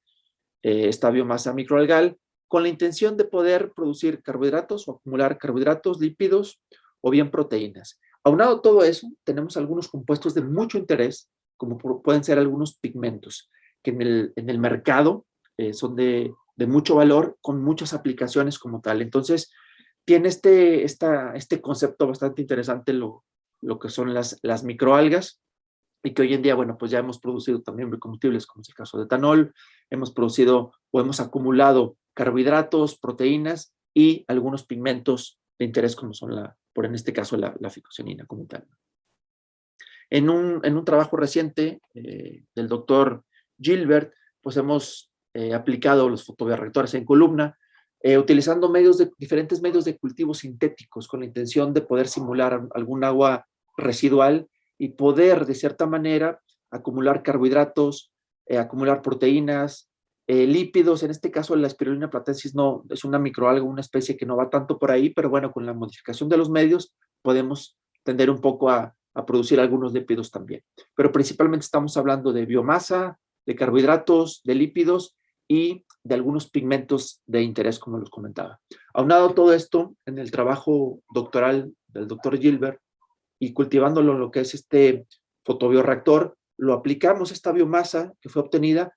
esta biomasa microalgal, con la intención de poder producir carbohidratos o acumular carbohidratos, lípidos o bien proteínas. Aunado a todo eso, tenemos algunos compuestos de mucho interés, como pueden ser algunos pigmentos, que en el mercado son de mucho valor, con muchas aplicaciones como tal. Entonces, tiene este concepto bastante interesante lo que son las microalgas, y que hoy en día, bueno, pues ya hemos producido también biocombustibles, como es el caso de etanol, hemos producido o hemos acumulado carbohidratos, proteínas y algunos pigmentos de interés, como son en este caso la ficocinina como tal. En un trabajo reciente del doctor Gilbert, pues hemos aplicado los fotobioreactores en columna, utilizando diferentes medios de cultivo sintéticos con la intención de poder simular algún agua residual y poder, de cierta manera, acumular carbohidratos, acumular proteínas, lípidos. En este caso, la Spirulina platensis no es una microalga, una especie que no va tanto por ahí, pero bueno, con la modificación de los medios podemos tender un poco a producir algunos lípidos también. Pero principalmente estamos hablando de biomasa, de carbohidratos, de lípidos y de algunos pigmentos de interés, como los comentaba. Aunado a todo esto, en el trabajo doctoral del doctor Gilbert y cultivándolo en lo que es este fotobioreactor, lo aplicamos esta biomasa que fue obtenida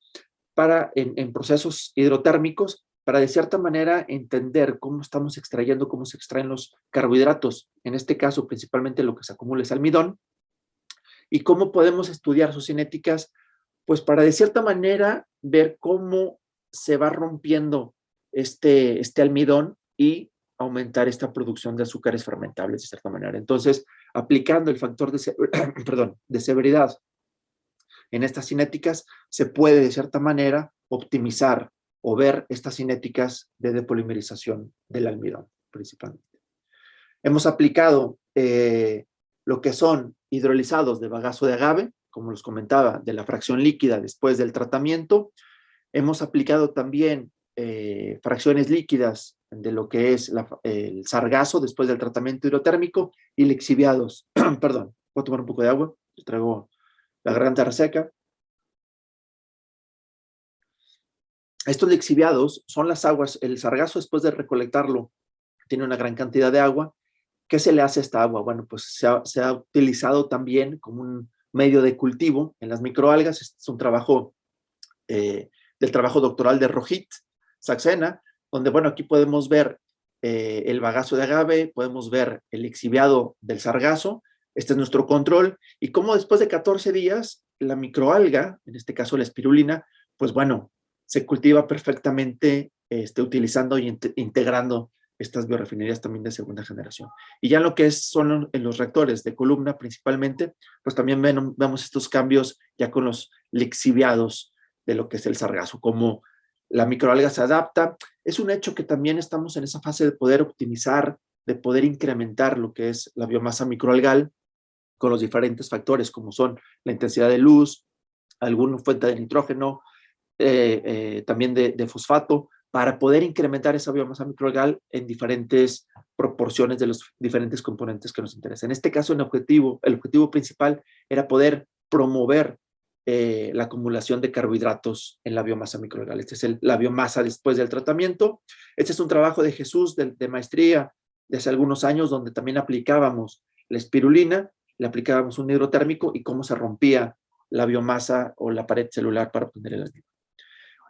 en procesos hidrotérmicos para de cierta manera entender cómo estamos extrayendo, cómo se extraen los carbohidratos, en este caso principalmente lo que se acumula es almidón, y cómo podemos estudiar sus cinéticas, pues para de cierta manera ver cómo se va rompiendo este almidón y aumentar esta producción de azúcares fermentables de cierta manera. Entonces, aplicando el factor de severidad en estas cinéticas, se puede de cierta manera optimizar o ver estas cinéticas de depolimerización del almidón, principalmente. Hemos aplicado lo que son hidrolizados de bagazo de agave, como les comentaba, de la fracción líquida después del tratamiento. Hemos aplicado también fracciones líquidas de lo que es el sargazo después del tratamiento hidrotérmico y lixiviados. Perdón, voy a tomar un poco de agua, traigo la garganta reseca. Estos lixiviados son las aguas, el sargazo después de recolectarlo tiene una gran cantidad de agua. ¿Qué se le hace a esta agua? Bueno, pues se ha utilizado también como un medio de cultivo en las microalgas. Este es un trabajo del trabajo doctoral de Rojit Saxena, donde, bueno, aquí podemos ver el bagazo de agave, podemos ver el lixiviado del sargazo. Este es nuestro control, y cómo después de 14 días, la microalga, en este caso la espirulina, pues bueno, se cultiva perfectamente utilizando y integrando estas biorefinerías también de segunda generación. Y ya en lo que son en los reactores de columna principalmente, pues también vemos estos cambios ya con los lixiviados de lo que es el sargazo, como la microalga se adapta. Es un hecho que también estamos en esa fase de poder optimizar, de poder incrementar lo que es la biomasa microalgal con los diferentes factores, como son la intensidad de luz, alguna fuente de nitrógeno, también de fosfato, para poder incrementar esa biomasa microalgal en diferentes proporciones de los diferentes componentes que nos interesan. En este caso, el objetivo principal era poder promover la acumulación de carbohidratos en la biomasa microalgal. Esta es la biomasa después del tratamiento. Este es un trabajo de Jesús de maestría de hace algunos años, donde también aplicábamos la espirulina, le aplicábamos un hidrotérmico y cómo se rompía la biomasa o la pared celular para obtener el almidón.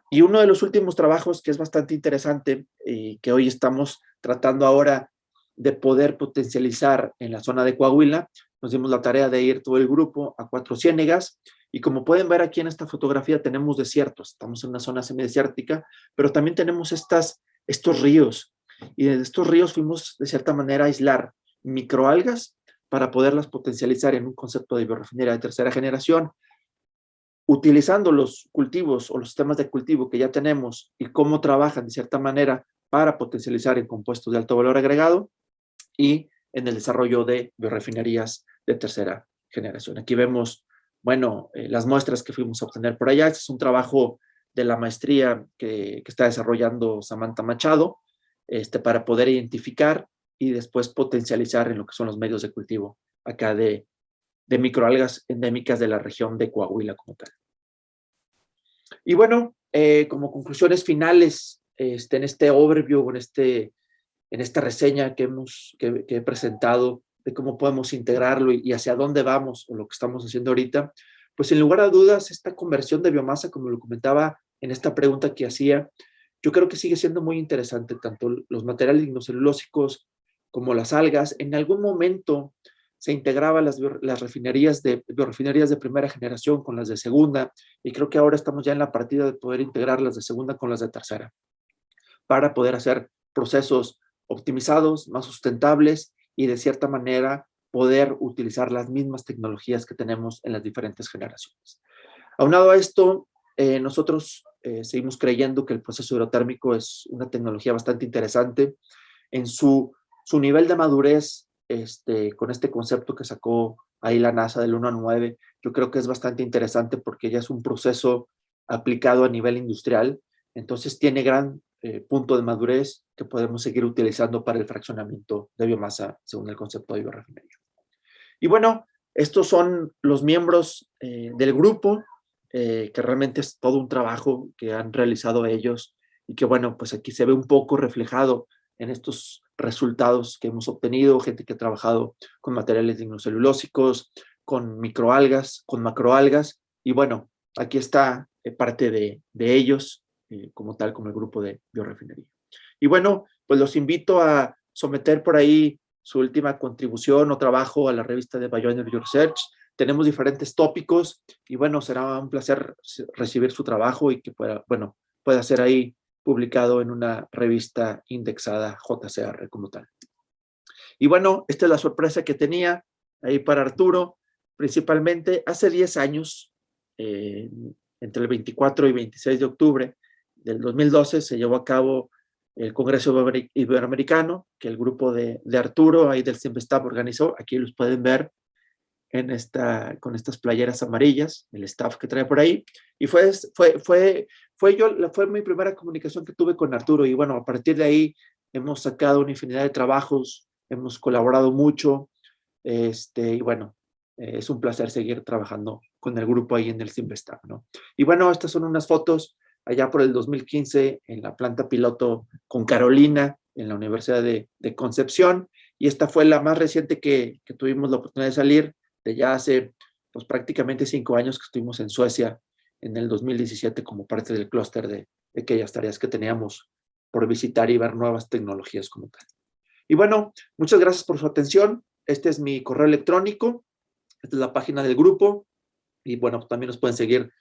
Y uno de los últimos trabajos que es bastante interesante y que hoy estamos tratando ahora de poder potencializar en la zona de Coahuila, nos dimos la tarea de ir todo el grupo a Cuatro Ciénegas, y como pueden ver aquí en esta fotografía tenemos desiertos, estamos en una zona semidesértica, pero también tenemos estos ríos, y de estos ríos fuimos de cierta manera a aislar microalgas para poderlas potencializar en un concepto de biorefinería de tercera generación, utilizando los cultivos o los sistemas de cultivo que ya tenemos y cómo trabajan de cierta manera para potencializar en compuestos de alto valor agregado y en el desarrollo de biorefinerías de tercera generación. Aquí vemos, bueno, las muestras que fuimos a obtener por allá. Este es un trabajo de la maestría que está desarrollando Samantha Machado, para poder identificar y después potencializar en lo que son los medios de cultivo acá de microalgas endémicas de la región de Coahuila como tal. Y bueno, como conclusiones finales, en este overview, en esta reseña que he presentado de cómo podemos integrarlo y hacia dónde vamos, o lo que estamos haciendo ahorita, pues sin lugar a dudas, esta conversión de biomasa, como lo comentaba en esta pregunta que hacía, yo creo que sigue siendo muy interesante, tanto los materiales lignocelulósicos como las algas. En algún momento se integraban las biorefinerías de primera generación con las de segunda, y creo que ahora estamos ya en la partida de poder integrar las de segunda con las de tercera, para poder hacer procesos optimizados, más sustentables, y de cierta manera poder utilizar las mismas tecnologías que tenemos en las diferentes generaciones. Aunado a esto, nosotros seguimos creyendo que el proceso hidrotérmico es una tecnología bastante interesante en su nivel de madurez. Con este concepto que sacó ahí la NASA del 1 a 9, yo creo que es bastante interesante porque ya es un proceso aplicado a nivel industrial, entonces tiene gran punto de madurez que podemos seguir utilizando para el fraccionamiento de biomasa según el concepto de biorefinería. Y bueno, estos son los miembros del grupo, que realmente es todo un trabajo que han realizado ellos, y que bueno, pues aquí se ve un poco reflejado en estos resultados que hemos obtenido, gente que ha trabajado con materiales lignocelulósicos, con microalgas, con macroalgas, y bueno, aquí está parte de ellos, como tal, como el grupo de biorefinería. Y bueno, pues los invito a someter por ahí su última contribución o trabajo a la revista de Bioenergy Research. Tenemos diferentes tópicos, y bueno, será un placer recibir su trabajo y que pueda ser ahí publicado en una revista indexada JCR como tal. Y bueno, esta es la sorpresa que tenía ahí para Arturo. Principalmente hace 10 años, entre el 24 y 26 de octubre del 2012, se llevó a cabo el Congreso Iberoamericano, que el grupo de Arturo, ahí del CIMBESTAB, organizó. Aquí los pueden ver con estas playeras amarillas, el staff que trae por ahí. Y fue mi primera comunicación que tuve con Arturo, y bueno, a partir de ahí hemos sacado una infinidad de trabajos, hemos colaborado mucho, y bueno, es un placer seguir trabajando con el grupo ahí en el CIMBESTAB, ¿no? Y bueno, estas son unas fotos allá por el 2015 en la planta piloto con Carolina en la Universidad de Concepción, y esta fue la más reciente que tuvimos la oportunidad de salir, de ya hace pues prácticamente 5 años que estuvimos en Suecia en el 2017 como parte del clúster de aquellas tareas que teníamos por visitar y ver nuevas tecnologías como tal. Y bueno, muchas gracias por su atención. Este es mi correo electrónico, esta es la página del grupo, y bueno, también nos pueden seguir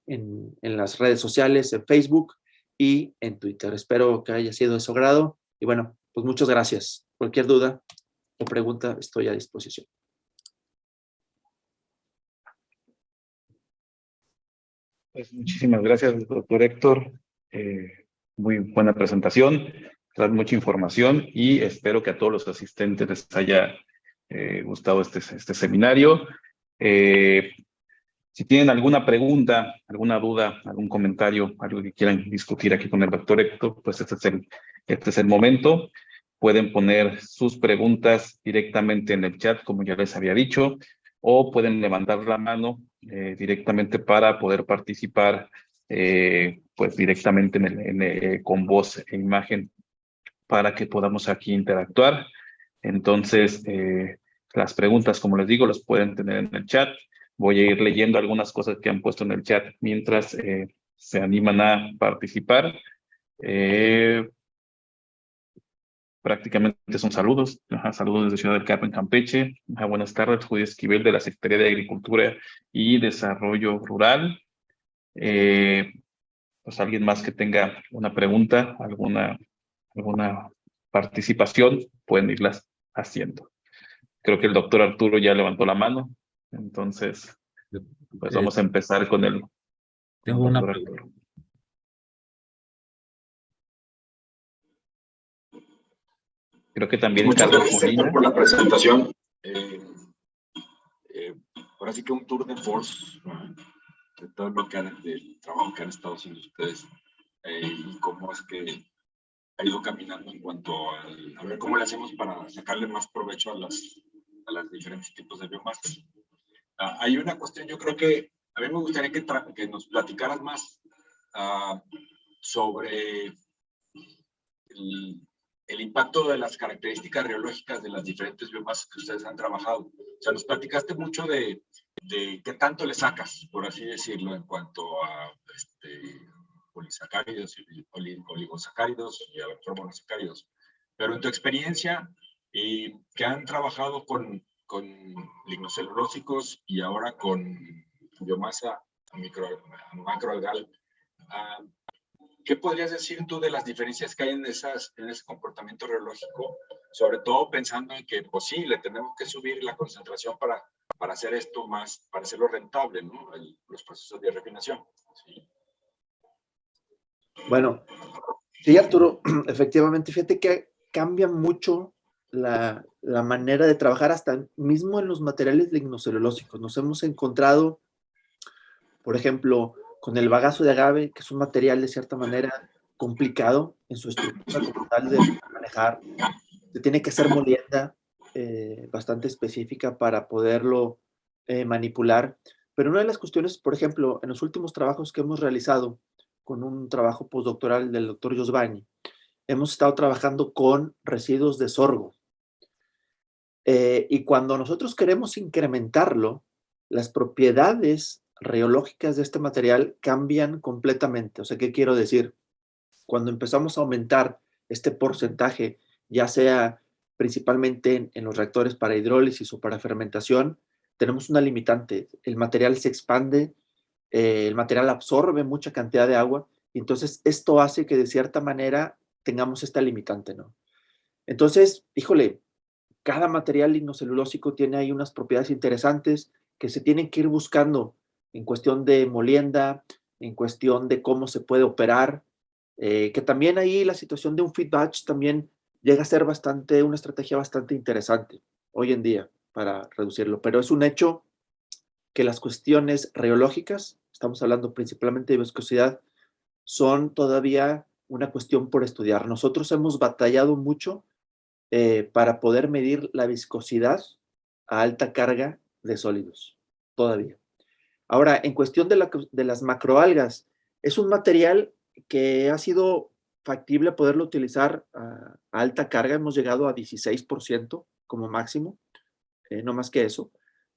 en las redes sociales, en Facebook y en Twitter. Espero que haya sido de su agrado, y bueno, pues muchas gracias. Cualquier duda o pregunta, estoy a disposición. Pues muchísimas gracias, doctor Héctor. Muy buena presentación, trae mucha información y espero que a todos los asistentes les haya gustado este seminario. Si tienen alguna pregunta, alguna duda, algún comentario, algo que quieran discutir aquí con el doctor Héctor, pues este es el momento. Pueden poner sus preguntas directamente en el chat, como ya les había dicho, o pueden levantar la mano directamente para poder participar pues directamente con voz e imagen para que podamos aquí interactuar. Entonces, las preguntas, como les digo, las pueden tener en el chat. Voy a ir leyendo algunas cosas que han puesto en el chat mientras se animan a participar. Prácticamente son saludos. Saludos desde Ciudad del Carmen, Campeche. Buenas tardes, Judy Esquivel de la Secretaría de Agricultura y Desarrollo Rural. Pues alguien más que tenga una pregunta, alguna participación, pueden irlas haciendo. Creo que el doctor Arturo ya levantó la mano. Entonces, pues vamos a empezar con el Tengo una doctor pregunta. Arturo. Creo que también Muchas Carlos gracias, Molina. Héctor, por la presentación. Ahora sí que un tour de force, ¿no?, de todo lo que del trabajo que han estado haciendo ustedes y cómo es que ha ido caminando en cuanto a ver cómo le hacemos para sacarle más provecho a las diferentes tipos de biomasa. Hay una cuestión, yo creo que a mí me gustaría que nos platicaras más sobre el impacto de las características reológicas de las diferentes biomasas que ustedes han trabajado. O sea, nos platicaste mucho de qué tanto le sacas, por así decirlo, en cuanto a polisacáridos, oligosacáridos y monosacáridos. Pero en tu experiencia, que han trabajado con lignocelulósicos y ahora con biomasa macroalgal, ¿qué podrías decir tú de las diferencias que hay en ese comportamiento reológico? Sobre todo pensando en que, pues sí, le tenemos que subir la concentración para hacer esto más, para hacerlo rentable, ¿no? Los procesos de refinación. ¿Sí? Bueno, sí, Arturo, efectivamente, fíjate que cambia mucho la manera de trabajar, hasta mismo en los materiales lignocelulósicos. Nos hemos encontrado, por ejemplo, con el bagazo de agave, que es un material de cierta manera complicado en su estructura como tal de manejar. Se tiene que hacer molienda bastante específica para poderlo manipular. Pero una de las cuestiones, por ejemplo, en los últimos trabajos que hemos realizado, con un trabajo postdoctoral del doctor Josvani, hemos estado trabajando con residuos de sorgo. Y cuando nosotros queremos incrementarlo, las propiedades reológicas de este material cambian completamente. O sea, ¿qué quiero decir? Cuando empezamos a aumentar este porcentaje, ya sea principalmente en los reactores para hidrólisis o para fermentación, tenemos una limitante. El material se expande, el material absorbe mucha cantidad de agua, y entonces esto hace que de cierta manera tengamos esta limitante, ¿no? Entonces, híjole, cada material lignocelulósico tiene ahí unas propiedades interesantes que se tienen que ir buscando en cuestión de molienda, en cuestión de cómo se puede operar, que también ahí la situación de un feed batch también llega a ser una estrategia bastante interesante hoy en día para reducirlo, pero es un hecho que las cuestiones reológicas, estamos hablando principalmente de viscosidad, son todavía una cuestión por estudiar. Nosotros hemos batallado mucho para poder medir la viscosidad a alta carga de sólidos, todavía. Ahora, en cuestión de las macroalgas, es un material que ha sido factible poderlo utilizar a alta carga. Hemos llegado a 16% como máximo, no más que eso.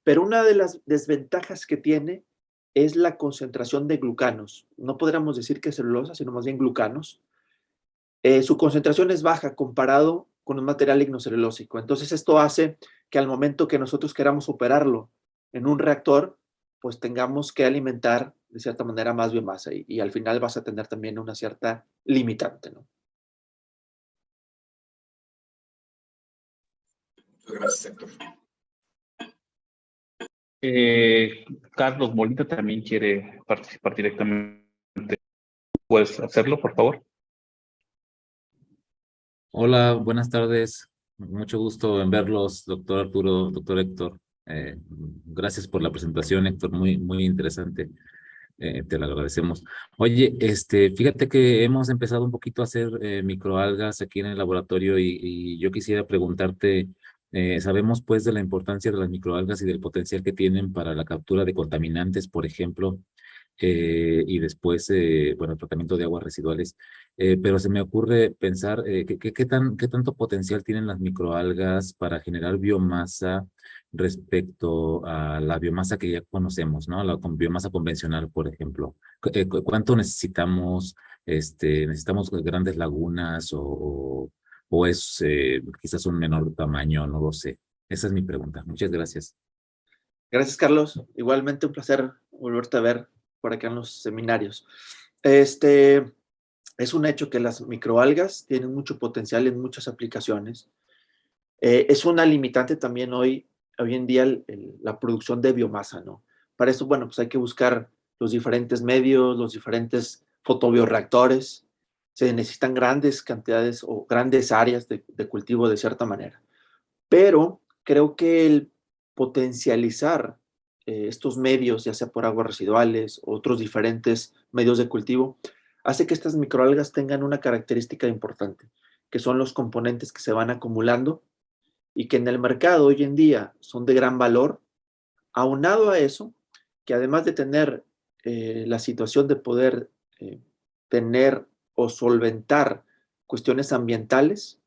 Pero una de las desventajas que tiene es la concentración de glucanos. No podríamos decir que es celulosa, sino más bien glucanos. Su concentración es baja comparado con un material lignocelulósico. Entonces, esto hace que al momento que nosotros queramos operarlo en un reactor, pues tengamos que alimentar de cierta manera más biomasa y al final vas a tener también una cierta limitante, ¿no? Muchas gracias, Héctor. Carlos Molina también quiere participar directamente. ¿Puedes hacerlo, por favor? Hola, buenas tardes. Mucho gusto en verlos, doctor Arturo, doctor Héctor. Gracias por la presentación, Héctor, muy interesante. Te lo agradecemos. Oye, fíjate que hemos empezado un poquito a hacer microalgas aquí en el laboratorio y yo quisiera preguntarte, sabemos pues de la importancia de las microalgas y del potencial que tienen para la captura de contaminantes, por ejemplo, y después, bueno, tratamiento de aguas residuales. Pero se me ocurre pensar qué tanto potencial tienen las microalgas para generar biomasa respecto a la biomasa que ya conocemos, ¿no? Biomasa convencional, por ejemplo. ¿Cuánto necesitamos? ¿Necesitamos grandes lagunas o es quizás un menor tamaño? No lo sé. Esa es mi pregunta. Muchas gracias. Gracias, Carlos. Igualmente un placer volverte a ver por acá en los seminarios. Es un hecho que las microalgas tienen mucho potencial en muchas aplicaciones. Es una limitante también hoy en día la producción de biomasa, ¿no? Para eso, bueno, pues hay que buscar los diferentes medios, los diferentes fotobioreactores. Se necesitan grandes cantidades o grandes áreas de cultivo de cierta manera. Pero creo que el potencializar estos medios, ya sea por aguas residuales o otros diferentes medios de cultivo, hace que estas microalgas tengan una característica importante, que son los componentes que se van acumulando y que en el mercado hoy en día son de gran valor, aunado a eso, que además de tener la situación de poder tener o solventar cuestiones ambientales,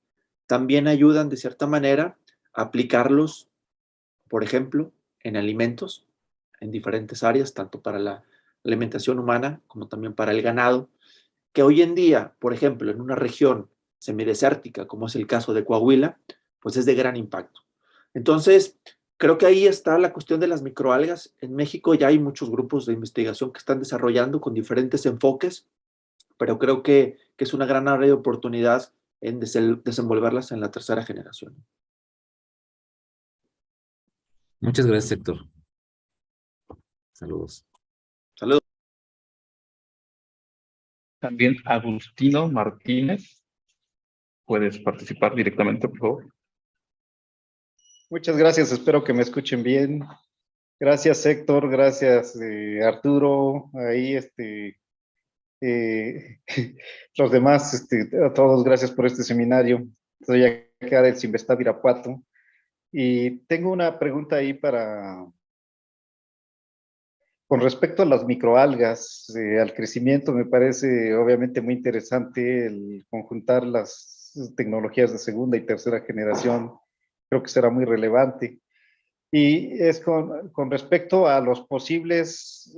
también ayudan de cierta manera a aplicarlos, por ejemplo, en alimentos, en diferentes áreas, tanto para la alimentación humana como también para el ganado, que hoy en día, por ejemplo, en una región semidesértica, como es el caso de Coahuila, pues es de gran impacto. Entonces, creo que ahí está la cuestión de las microalgas. En México ya hay muchos grupos de investigación que están desarrollando con diferentes enfoques, pero creo que es una gran área de oportunidad en desenvolverlas en la tercera generación. Muchas gracias, Héctor. Saludos. Saludos. También Agustino Martínez. ¿Puedes participar directamente, por favor? Muchas gracias, espero que me escuchen bien. Gracias, Héctor, gracias, Arturo, ahí, los demás, a todos, gracias por este seminario. Soy acá del Simvestab Irapuato y tengo una pregunta ahí con respecto a las microalgas, al crecimiento. Me parece obviamente muy interesante el conjuntar las tecnologías de segunda y tercera generación. Creo que será muy relevante. Y es con respecto a los posibles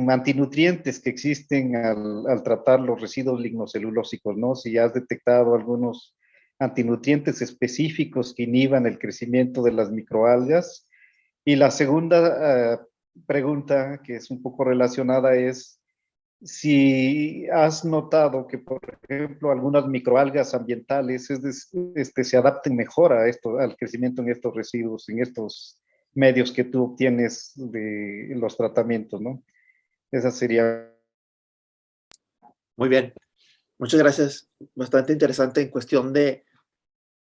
antinutrientes que existen al tratar los residuos lignocelulósicos, ¿no? Si has detectado algunos antinutrientes específicos que inhiban el crecimiento de las microalgas. Y la segunda pregunta, que es un poco relacionada, es si has notado que, por ejemplo, algunas microalgas ambientales se adapten mejor a esto, al crecimiento en estos residuos, en estos medios que tú obtienes de los tratamientos, ¿no? Esa sería. Muy bien. Muchas gracias. Bastante interesante en cuestión de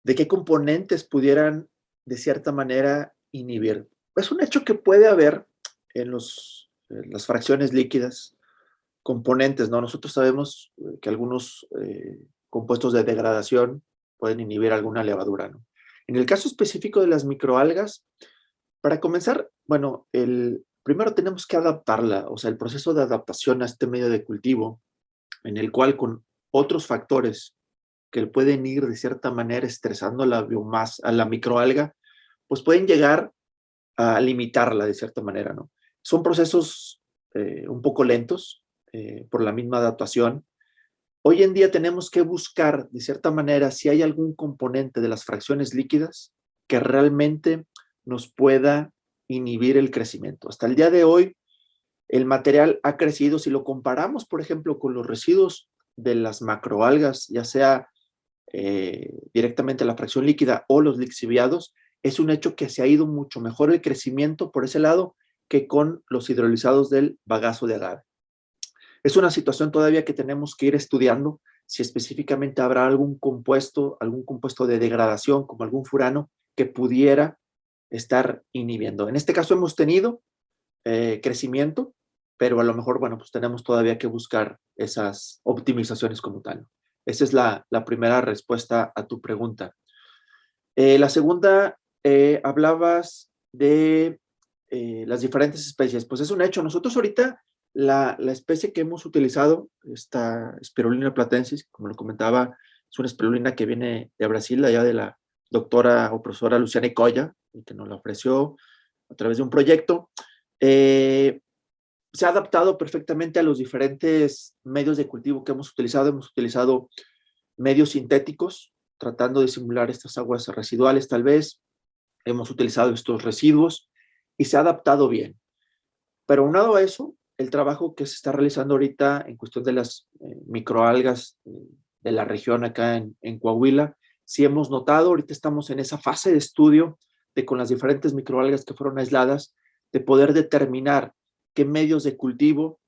qué componentes pudieran, de cierta manera, inhibir. Es un hecho que puede haber en las fracciones líquidas componentes, ¿no? Nosotros sabemos que algunos compuestos de degradación pueden inhibir alguna levadura, ¿no? En el caso específico de las microalgas, para comenzar, bueno, primero tenemos que adaptarla, o sea, el proceso de adaptación a este medio de cultivo, en el cual con otros factores que pueden ir de cierta manera estresando la biomasa, a la microalga, pues pueden llegar a limitarla de cierta manera, ¿no? Son procesos un poco lentos por la misma adaptación. Hoy en día tenemos que buscar de cierta manera si hay algún componente de las fracciones líquidas que realmente nos pueda inhibir el crecimiento. Hasta el día de hoy, el material ha crecido. Si lo comparamos, por ejemplo, con los residuos de las macroalgas, ya sea directamente la fracción líquida o los lixiviados, es un hecho que se ha ido mucho mejor el crecimiento por ese lado que con los hidrolizados del bagazo de agave. Es una situación todavía que tenemos que ir estudiando si específicamente habrá algún compuesto de degradación, como algún furano, que pudiera estar inhibiendo. En este caso hemos tenido crecimiento, pero a lo mejor, bueno, pues tenemos todavía que buscar esas optimizaciones como tal. Esa es la primera respuesta a tu pregunta. La segunda, hablabas de las diferentes especies. Pues es un hecho. Nosotros ahorita la especie que hemos utilizado, esta Spirulina platensis, como lo comentaba, es una espirulina que viene de Brasil, allá de la doctora o profesora Luciana Coya, y que nos la ofreció a través de un proyecto. Se ha adaptado perfectamente a los diferentes medios de cultivo que hemos utilizado. Hemos utilizado medios sintéticos, tratando de simular estas aguas residuales tal vez. Hemos utilizado estos residuos y se ha adaptado bien. Pero aunado a eso, el trabajo que se está realizando ahorita en cuestión de las microalgas de la región acá en Coahuila, sí hemos notado, ahorita estamos en esa fase de estudio de con las diferentes microalgas que fueron aisladas, de poder determinar qué medios de cultivo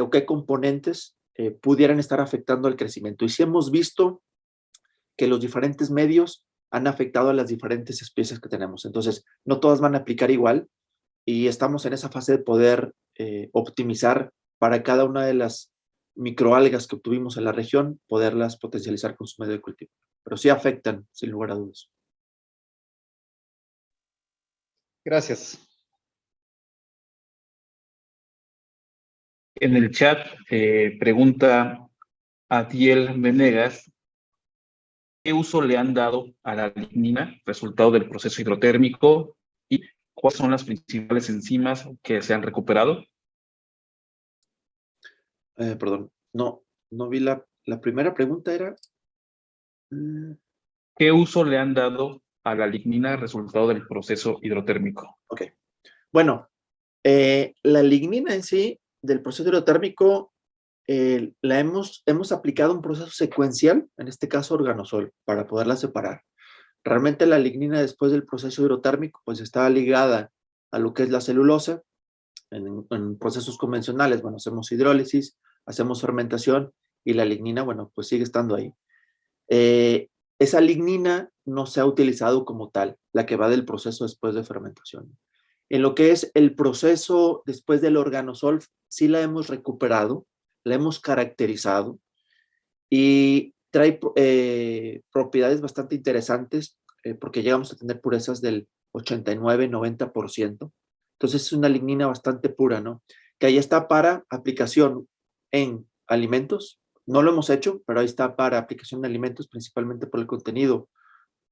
o qué componentes pudieran estar afectando el crecimiento. Y sí hemos visto que los diferentes medios han afectado a las diferentes especies que tenemos. Entonces, no todas van a aplicar igual y estamos en esa fase de poder optimizar para cada una de las microalgas que obtuvimos en la región, poderlas potencializar con su medio de cultivo. Pero sí afectan, sin lugar a dudas. Gracias. En el chat pregunta Adiel Venegas, ¿qué uso le han dado a la lignina, resultado del proceso hidrotérmico, y cuáles son las principales enzimas que se han recuperado? Perdón, no vi la primera pregunta era... ¿Qué uso le han dado a la lignina, resultado del proceso hidrotérmico? Ok. Bueno, la lignina en sí, del proceso hidrotérmico, hemos aplicado un proceso secuencial, en este caso organosol, para poderla separar. Realmente la lignina después del proceso hidrotérmico pues está ligada a lo que es la celulosa. En procesos convencionales, bueno, hacemos hidrólisis, hacemos fermentación y la lignina, bueno, pues sigue estando ahí. Esa lignina no se ha utilizado como tal, la que va del proceso después de fermentación. En lo que es el proceso después del organosol, sí la hemos recuperado, la hemos caracterizado y trae propiedades bastante interesantes porque llegamos a tener purezas del 89-90%. Entonces es una lignina bastante pura, ¿no? Que ahí está para aplicación en alimentos. No lo hemos hecho, pero ahí está para aplicación en alimentos, principalmente por el contenido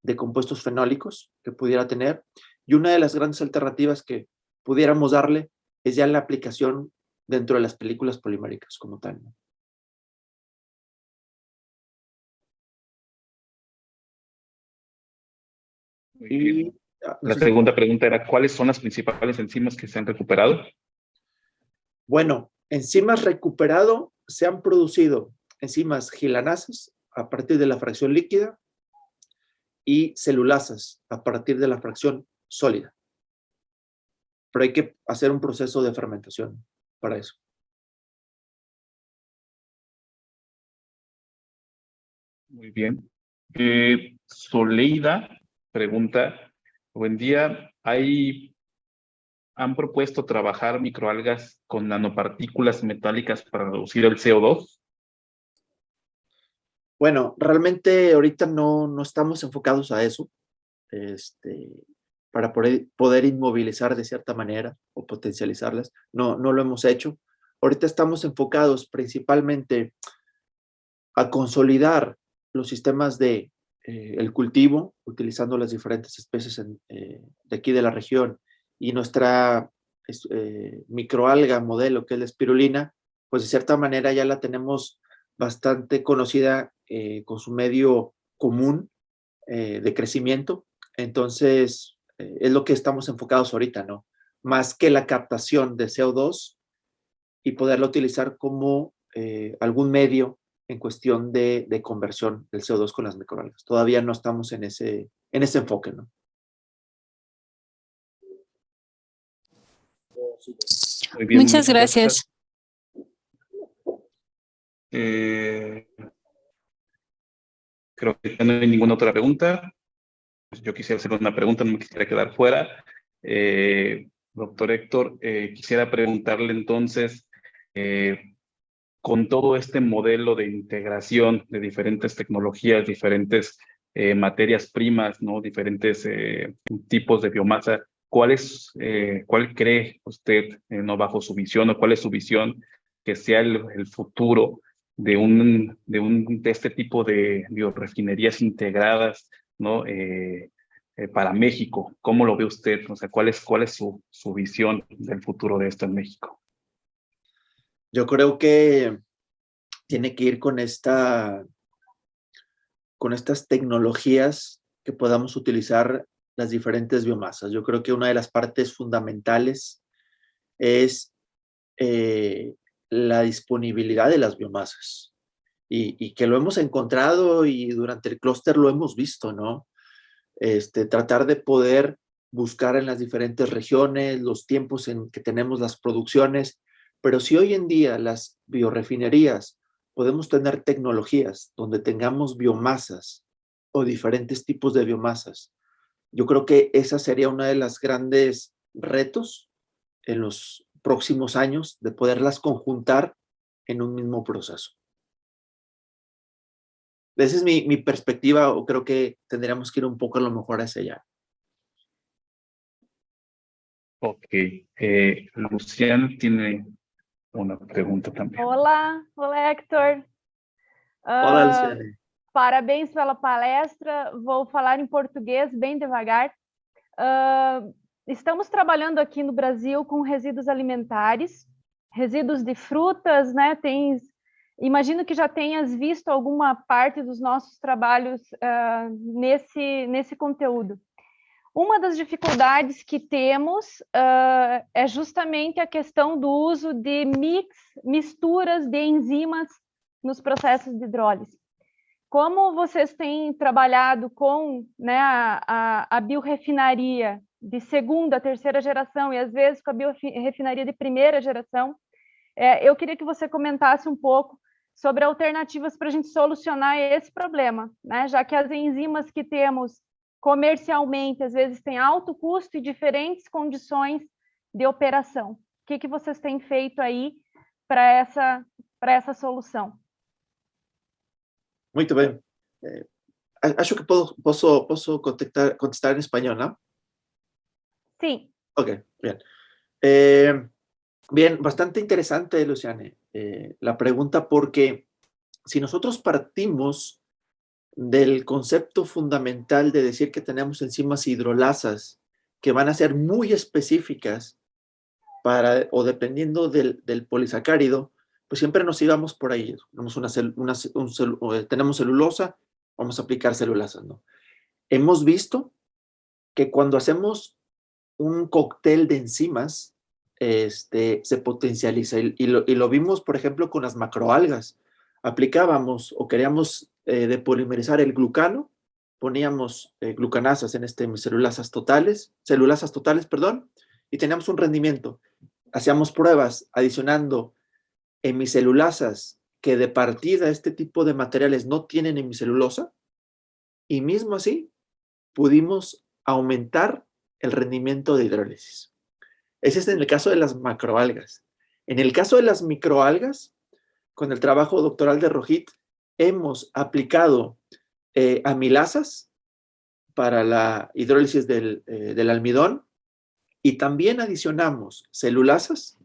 de compuestos fenólicos que pudiera tener. Y una de las grandes alternativas que pudiéramos darle es ya la aplicación dentro de las películas poliméricas como tal, ¿no? Y la segunda pregunta era, ¿cuáles son las principales enzimas que se han recuperado? Bueno, enzimas recuperado se han producido enzimas gilanasas a partir de la fracción líquida y celulasas a partir de la fracción sólida. Pero hay que hacer un proceso de fermentación para eso. Muy bien. Soleida pregunta, buen día, ¿han propuesto trabajar microalgas con nanopartículas metálicas para reducir el CO2? Bueno, realmente ahorita no estamos enfocados a eso, para poder inmovilizar de cierta manera o potencializarlas. No lo hemos hecho. Ahorita estamos enfocados principalmente a consolidar los sistemas de el cultivo, utilizando las diferentes especies de aquí de la región y nuestra microalga modelo, que es la espirulina, pues de cierta manera ya la tenemos bastante conocida con su medio común de crecimiento. Entonces, es lo que estamos enfocados ahorita, ¿no? Más que la captación de CO2 y poderla utilizar como algún medio en cuestión de conversión del CO2 con las microalgas. Todavía no estamos en ese enfoque, ¿no? Muy bien, Muchas gracias. Creo que ya no hay ninguna otra pregunta. Yo quisiera hacer una pregunta, no me quisiera quedar fuera. Doctor Héctor, quisiera preguntarle entonces, con todo este modelo de integración de diferentes tecnologías, diferentes materias primas, ¿no? Diferentes tipos de biomasa, ¿cuál cree usted, no bajo su visión, o cuál es su visión que sea el futuro de este tipo de biorefinerías integradas, ¿no? Para México? ¿Cómo lo ve usted? O sea, ¿cuál es su visión del futuro de esto en México? Yo creo que tiene que ir con estas tecnologías que podamos utilizar las diferentes biomasas. Yo creo que una de las partes fundamentales es la disponibilidad de las biomasas y que lo hemos encontrado y durante el clúster lo hemos visto, ¿no? Tratar de poder buscar en las diferentes regiones los tiempos en que tenemos las producciones, pero si hoy en día las biorefinerías podemos tener tecnologías donde tengamos biomasas o diferentes tipos de biomasas, yo creo que esa sería una de las grandes retos en los próximos años de poderlas conjuntar en un mismo proceso. Esa es mi perspectiva, o creo que tendríamos que ir un poco a lo mejor hacia allá. Ok. Luciana tiene una pregunta también. Olá, Héctor. Hola, Luciana. Parabéns pela palestra. Vou falar em português bem devagar. Estamos trabalhando aqui no Brasil com resíduos alimentares, resíduos de frutas, né? Imagino que já tenhas visto alguma parte dos nossos trabalhos nesse conteúdo. Uma das dificuldades que temos é justamente a questão do uso de misturas de enzimas nos processos de hidrólise. Como vocês têm trabalhado com, né, a biorefinaria de segunda, terceira geração e às vezes com a biorefinaria de primeira geração, eu queria que você comentasse um pouco sobre alternativas para a gente solucionar esse problema, né? Já que as enzimas que temos comercialmente às vezes têm alto custo e diferentes condições de operação. O que vocês têm feito aí para essa solução? Muito bem. Acho que posso contestar en español, ¿no? Sí. Ok, bien. Bien, bastante interesante, Luciane, la pregunta, porque si nosotros partimos del concepto fundamental de decir que tenemos enzimas hidrolasas que van a ser muy específicas o dependiendo del polisacárido, pues siempre nos íbamos por ahí. Tenemos celulosa, vamos a aplicar celulasas, ¿no? Hemos visto que cuando hacemos un cóctel de enzimas, se potencializa y lo vimos, por ejemplo, con las macroalgas. Aplicábamos o queríamos depolimerizar el glucano, poníamos glucanasas en celulasas totales, y teníamos un rendimiento. Hacíamos pruebas adicionando hemicelulasas que de partida este tipo de materiales no tienen hemicelulosa, y mismo así pudimos aumentar el rendimiento de hidrólisis. Ese es en el caso de las macroalgas. En el caso de las microalgas, con el trabajo doctoral de Rohit, hemos aplicado amilasas para la hidrólisis del almidón y también adicionamos celulasas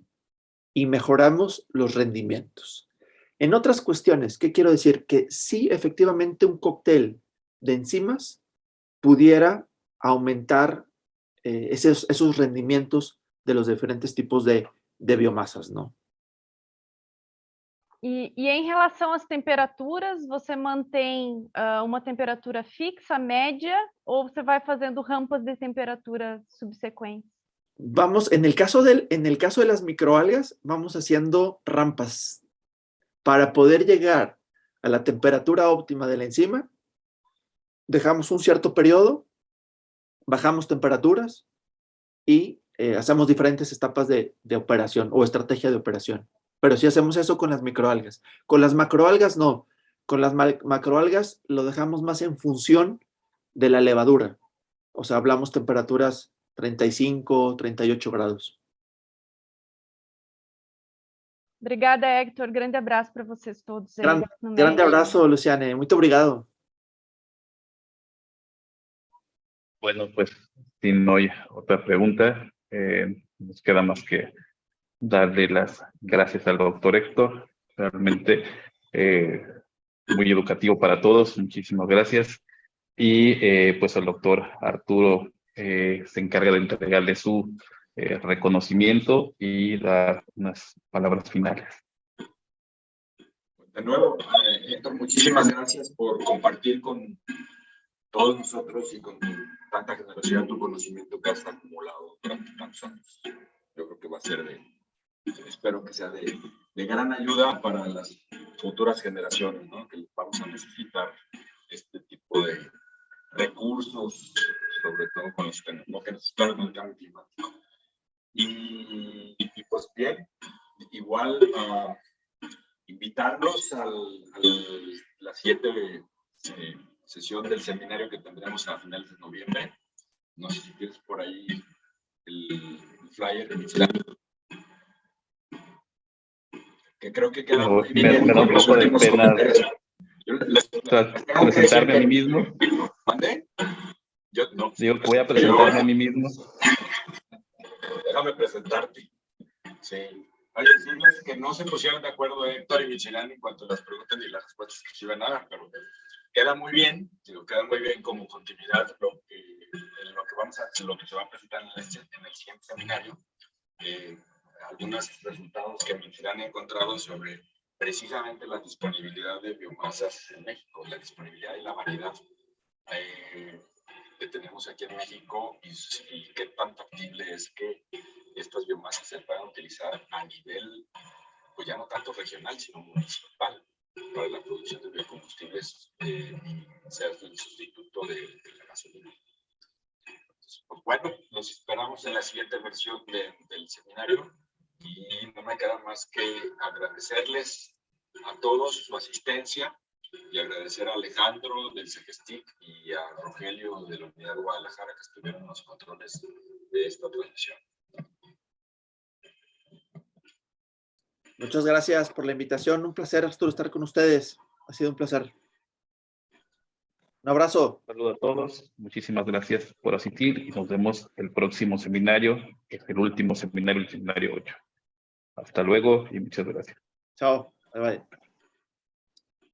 y mejoramos los rendimientos. En otras cuestiones, ¿qué quiero decir? Que sí, efectivamente, un cóctel de enzimas pudiera aumentar esos rendimientos de los diferentes tipos de biomasas, ¿no? E em relação às temperaturas, você mantém uma temperatura fixa, média, ou você vai fazendo rampas de temperatura subsequentes? Vamos, en el caso de las microalgas, vamos haciendo rampas para poder llegar a la temperatura óptima de la enzima. Dejamos un cierto periodo, bajamos temperaturas y hacemos diferentes etapas de operación o estrategia de operación. Pero sí hacemos eso con las microalgas. Con las macroalgas no. Con las macroalgas lo dejamos más en función de la levadura. O sea, hablamos temperaturas 35, 38 grados. Obrigada, Hector. Grande abraço para vocês todos aí no Grande México. abrazo, Luciane. Muito obrigado. Bueno, pues si no hay otra pregunta, nos queda más que darle las gracias al doctor Héctor. Realmente muy educativo para todos. Muchísimas gracias. Y pues el doctor Arturo se encarga de entregarle su reconocimiento y dar unas palabras finales. De nuevo, Héctor, muchísimas gracias por compartir con todos nosotros y con tanta generosidad tu conocimiento que has acumulado durante tantos años. Yo creo que va a ser espero que sea de gran ayuda para las futuras generaciones, ¿no? Que vamos a necesitar este tipo de recursos, sobre todo con lo que necesitamos con el cambio climático. Y pues bien, igual invitarlos a la siguiente sesión del seminario que tendremos a finales de noviembre. No sé si tienes por ahí el flyer de Michelin, que creo que queda muy bien. Me da un poco de pena presentarme a mí mismo. ¿Mande? Yo no. Digo, voy a presentarme a mí mismo. Déjame presentarte. Sí. Oye, decirles que no se pusieron de acuerdo Héctor y Michelin en cuanto a las preguntas y las respuestas que se iban a dar, pero queda muy bien, queda muy bien como continuidad lo que se va a presentar en el siguiente seminario. Algunos resultados que Michelin ha encontrado sobre precisamente la disponibilidad de biomasas en México, la disponibilidad y la variedad que tenemos aquí en México y qué tan factible es que estas biomasas se puedan utilizar a nivel, pues ya no tanto regional, sino municipal, para la producción de biocombustibles y ser el sustituto de la gasolina. Entonces, pues bueno, los esperamos en la siguiente versión del seminario y no me queda más que agradecerles a todos su asistencia y agradecer a Alejandro del CEGESTIC y a Rogelio de la Unidad de Guadalajara que estuvieron en los controles de esta transmisión. Muchas gracias por la invitación. Un placer, Arturo, estar con ustedes. Ha sido un placer. Un abrazo. Un saludo a todos. Muchísimas gracias por asistir y nos vemos el próximo seminario, que es el último seminario, el seminario 8. Hasta luego y muchas gracias. Chao. Bye bye.